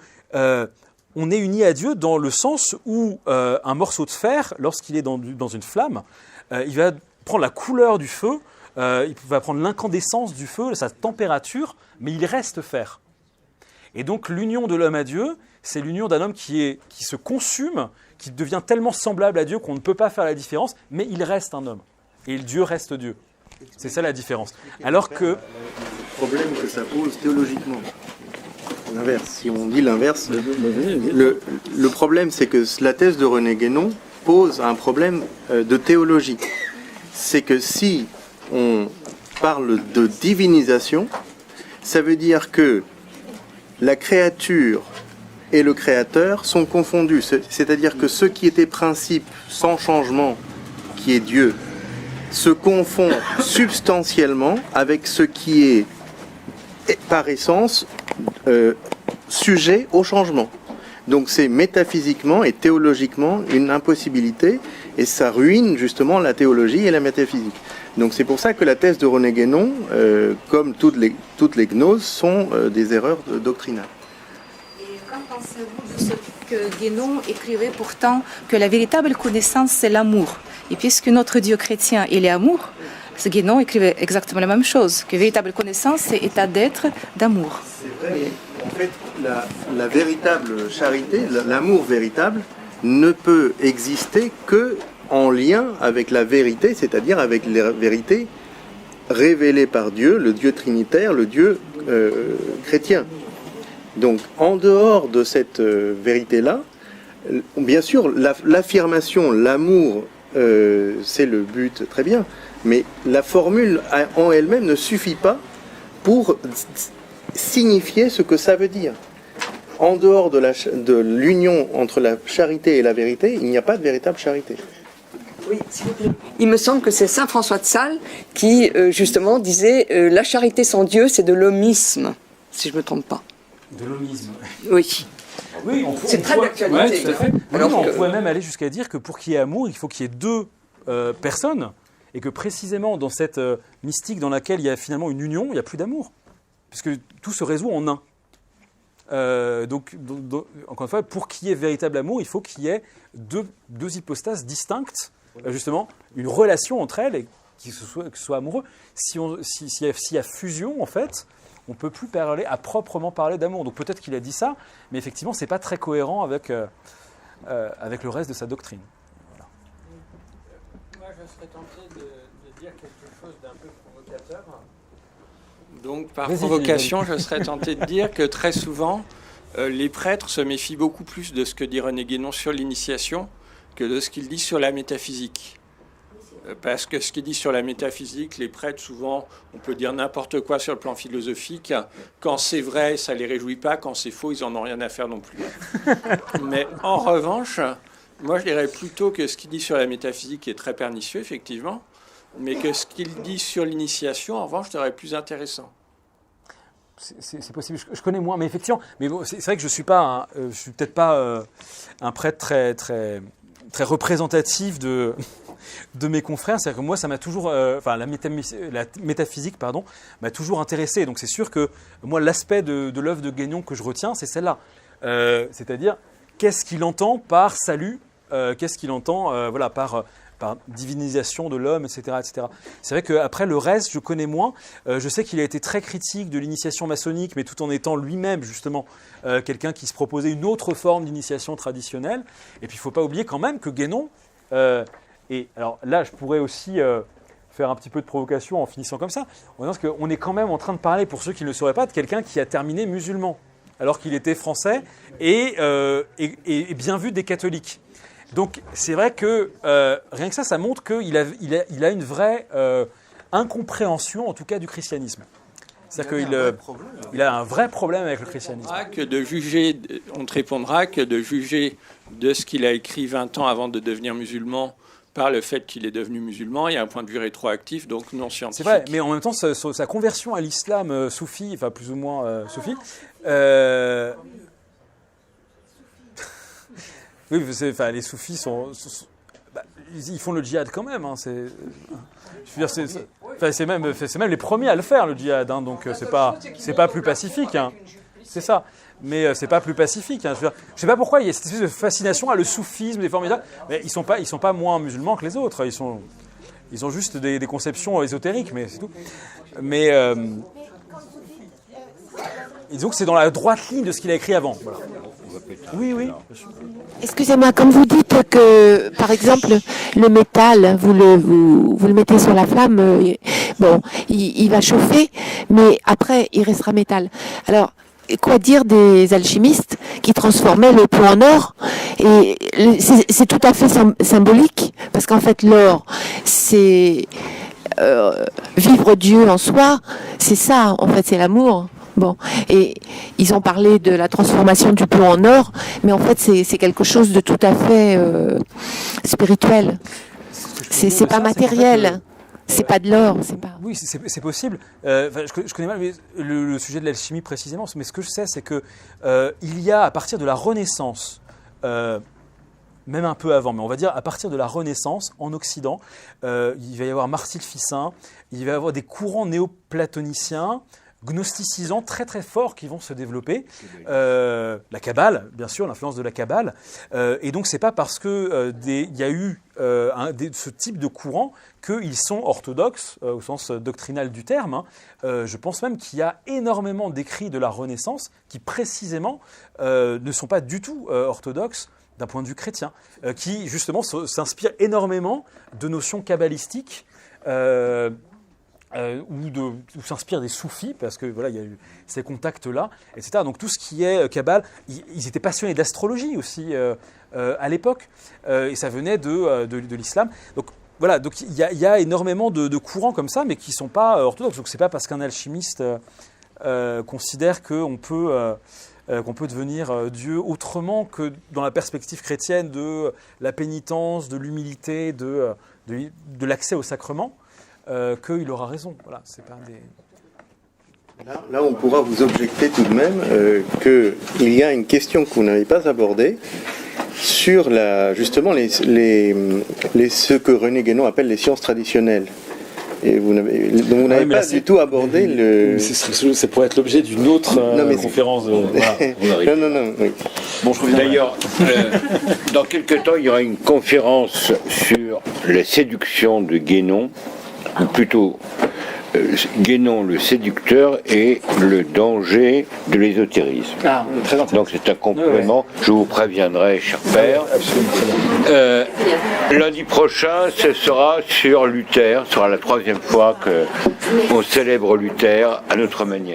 on est uni à Dieu dans le sens où un morceau de fer, lorsqu'il est dans une flamme, il va prendre la couleur du feu, il va prendre l'incandescence du feu, sa température, mais il reste fer. Et donc l'union de l'homme à Dieu, c'est l'union d'un homme qui se consume, qui devient tellement semblable à Dieu qu'on ne peut pas faire la différence, mais il reste un homme. Et Dieu reste Dieu. C'est ça la différence. Alors que... Le problème que ça pose théologiquement. L'inverse. Si on dit l'inverse, le problème, c'est que la thèse de René Guénon pose un problème de théologie. C'est que si on parle de divinisation, ça veut dire que la créature et le créateur sont confondus. C'est-à-dire que ce qui était principe sans changement, qui est Dieu, se confond substantiellement avec ce qui est par essence sujet au changement. Donc c'est métaphysiquement et théologiquement une impossibilité, et ça ruine justement la théologie et la métaphysique. Donc c'est pour ça que la thèse de René Guénon, comme toutes les gnoses, sont des erreurs doctrinales. Et qu'en pensez-vous de ce que Guénon écrivait pourtant que la véritable connaissance, c'est l'amour? Et puisque notre Dieu chrétien, il est amour, ce Guénon écrivait exactement la même chose, que véritable connaissance, c'est état d'être, d'amour. C'est vrai. En fait, la véritable charité, l'amour véritable, ne peut exister que en lien avec la vérité, c'est-à-dire avec la vérité révélée par Dieu, le Dieu trinitaire, le Dieu chrétien. Donc, en dehors de cette vérité-là, bien sûr, l'affirmation, l'amour, c'est le but, très bien, mais la formule en elle-même ne suffit pas pour signifier ce que ça veut dire. En dehors de l'union entre la charité et la vérité, il n'y a pas de véritable charité. Oui, s'il vous plaît. Il me semble que c'est saint François de Sales qui, justement, disait la charité sans Dieu, c'est de l'homisme, si je ne me trompe pas. De l'homisme. Oui. Oui, c'est très d'actualité. Ouais, tout à fait. Alors on pourrait même aller jusqu'à dire que pour qu'il y ait amour, il faut qu'il y ait deux personnes, et que précisément dans cette mystique dans laquelle il y a finalement une union, il n'y a plus d'amour, puisque tout se résout en un. Donc, encore une fois, pour qu'il y ait véritable amour, il faut qu'il y ait deux hypostases distinctes, justement, une relation entre elles et qui soit amoureux. S'il y a fusion, en fait, on ne peut plus parler à proprement parler d'amour. Donc peut-être qu'il a dit ça, mais effectivement, ce n'est pas très cohérent avec le reste de sa doctrine. Voilà. Moi, je serais tenté de dire quelque chose d'un peu provocateur. Donc, par provocation, je serais tenté de dire que très souvent, les prêtres se méfient beaucoup plus de ce que dit René Guénon sur l'initiation que de ce qu'il dit sur la métaphysique. Parce que ce qu'il dit sur la métaphysique, les prêtres, souvent, on peut dire n'importe quoi sur le plan philosophique. Quand c'est vrai, ça ne les réjouit pas. Quand c'est faux, ils n'en ont rien à faire non plus. Mais en revanche, moi, je dirais plutôt que ce qu'il dit sur la métaphysique est très pernicieux, effectivement, mais que ce qu'il dit sur l'initiation, en revanche, serait plus intéressant. C'est possible. Je connais moins, mais effectivement, mais bon, c'est vrai que je suis peut-être pas un prêtre très représentatif de mes confrères. C'est-à-dire que moi, ça m'a toujours, la métaphysique, m'a toujours intéressé. Donc c'est sûr que moi, l'aspect de l'œuvre de Guénon que je retiens, c'est celle-là. C'est-à-dire, qu'est-ce qu'il entend par salut, qu'est-ce qu'il entend, par divinisation de l'homme, etc., etc. C'est vrai qu'après, le reste, je connais moins. Je sais qu'il a été très critique de l'initiation maçonnique, mais tout en étant lui-même, justement, quelqu'un qui se proposait une autre forme d'initiation traditionnelle. Et puis, il ne faut pas oublier quand même que Guénon... et alors là, je pourrais aussi faire un petit peu de provocation en finissant comme ça. Parce qu'on est quand même en train de parler, pour ceux qui ne le sauraient pas, de quelqu'un qui a terminé musulman, alors qu'il était français et bien vu des catholiques. Donc c'est vrai que rien que ça montre qu'il a une vraie incompréhension, en tout cas, du christianisme. C'est-à-dire qu'il a un vrai problème avec le christianisme. On te répondra que de juger de ce qu'il a écrit 20 ans avant de devenir musulman par le fait qu'il est devenu musulman, il y a un point de vue rétroactif, donc non scientifique. C'est vrai, mais en même temps, sa conversion à l'islam soufi, enfin plus ou moins soufi, oui, les soufis ils font le djihad quand même. Hein, c'est même les premiers à le faire, le djihad. Hein, donc c'est pas plus pacifique. Hein, c'est ça. Mais c'est pas plus pacifique. Hein, je sais pas pourquoi il y a cette espèce de fascination à le soufisme des formes. Mais ils sont pas moins musulmans que les autres. Ils ont juste des conceptions ésotériques, mais c'est tout. Mais disons que c'est dans la droite ligne de ce qu'il a écrit avant. Voilà. Oui. Excusez-moi, comme vous dites que, par exemple, le métal, vous le mettez sur la flamme, il va chauffer, mais après, il restera métal. Alors, quoi dire des alchimistes qui transformaient le plomb en or? Et c'est tout à fait symbolique, parce qu'en fait, l'or, c'est vivre Dieu en soi, c'est ça, en fait, c'est l'amour. Bon, et ils ont parlé de la transformation du plomb en or, mais en fait, c'est quelque chose de tout à fait spirituel. C'est pas matériel. C'est pas de l'or. Oui, c'est possible. Je connais mal le sujet de l'alchimie précisément, mais ce que je sais, c'est que il y a, à partir de la Renaissance, même un peu avant, mais on va dire à partir de la Renaissance, en Occident, il va y avoir Marcille Ficin, il va y avoir des courants néoplatoniciens, gnosticisants très très forts qui vont se développer. La Kabbale, bien sûr, l'influence de la Kabbale. Et donc, c'est pas parce que il y a eu ce type de courant qu'ils sont orthodoxes au sens doctrinal du terme. Hein. Je pense même qu'il y a énormément d'écrits de la Renaissance qui précisément ne sont pas du tout orthodoxes d'un point de vue chrétien, qui justement s'inspirent énormément de notions kabbalistiques. Ou s'inspire des soufis, parce que voilà, il y a eu ces contacts-là, etc. Donc tout ce qui est Kabbale, ils étaient passionnés d'astrologie aussi à l'époque, et ça venait de l'islam. Donc voilà, donc il y a énormément de courants comme ça, mais qui ne sont pas orthodoxes. Donc c'est pas parce qu'un alchimiste considère qu'on peut devenir Dieu autrement que dans la perspective chrétienne de la pénitence, de l'humilité, de l'accès au sacrement. Qu'il aura raison. Voilà, c'est pas des... Là, on pourra vous objecter tout de même qu'il y a une question que vous n'avez pas abordée sur justement ce que René Guénon appelle les sciences traditionnelles. Et vous n'avez pas du tout abordé ça pourrait être l'objet d'une autre conférence. Voilà. Non. Oui. Bon, je reviens. D'ailleurs, dans quelques temps, il y aura une conférence sur la séduction de Guénon, ou plutôt Guénon le séducteur et le danger de l'ésotérisme. Ah, très intéressant. Donc c'est un complément, je vous préviendrai, cher père. Lundi prochain, ce sera sur Luther, ce sera la 3e fois qu'on célèbre Luther à notre manière.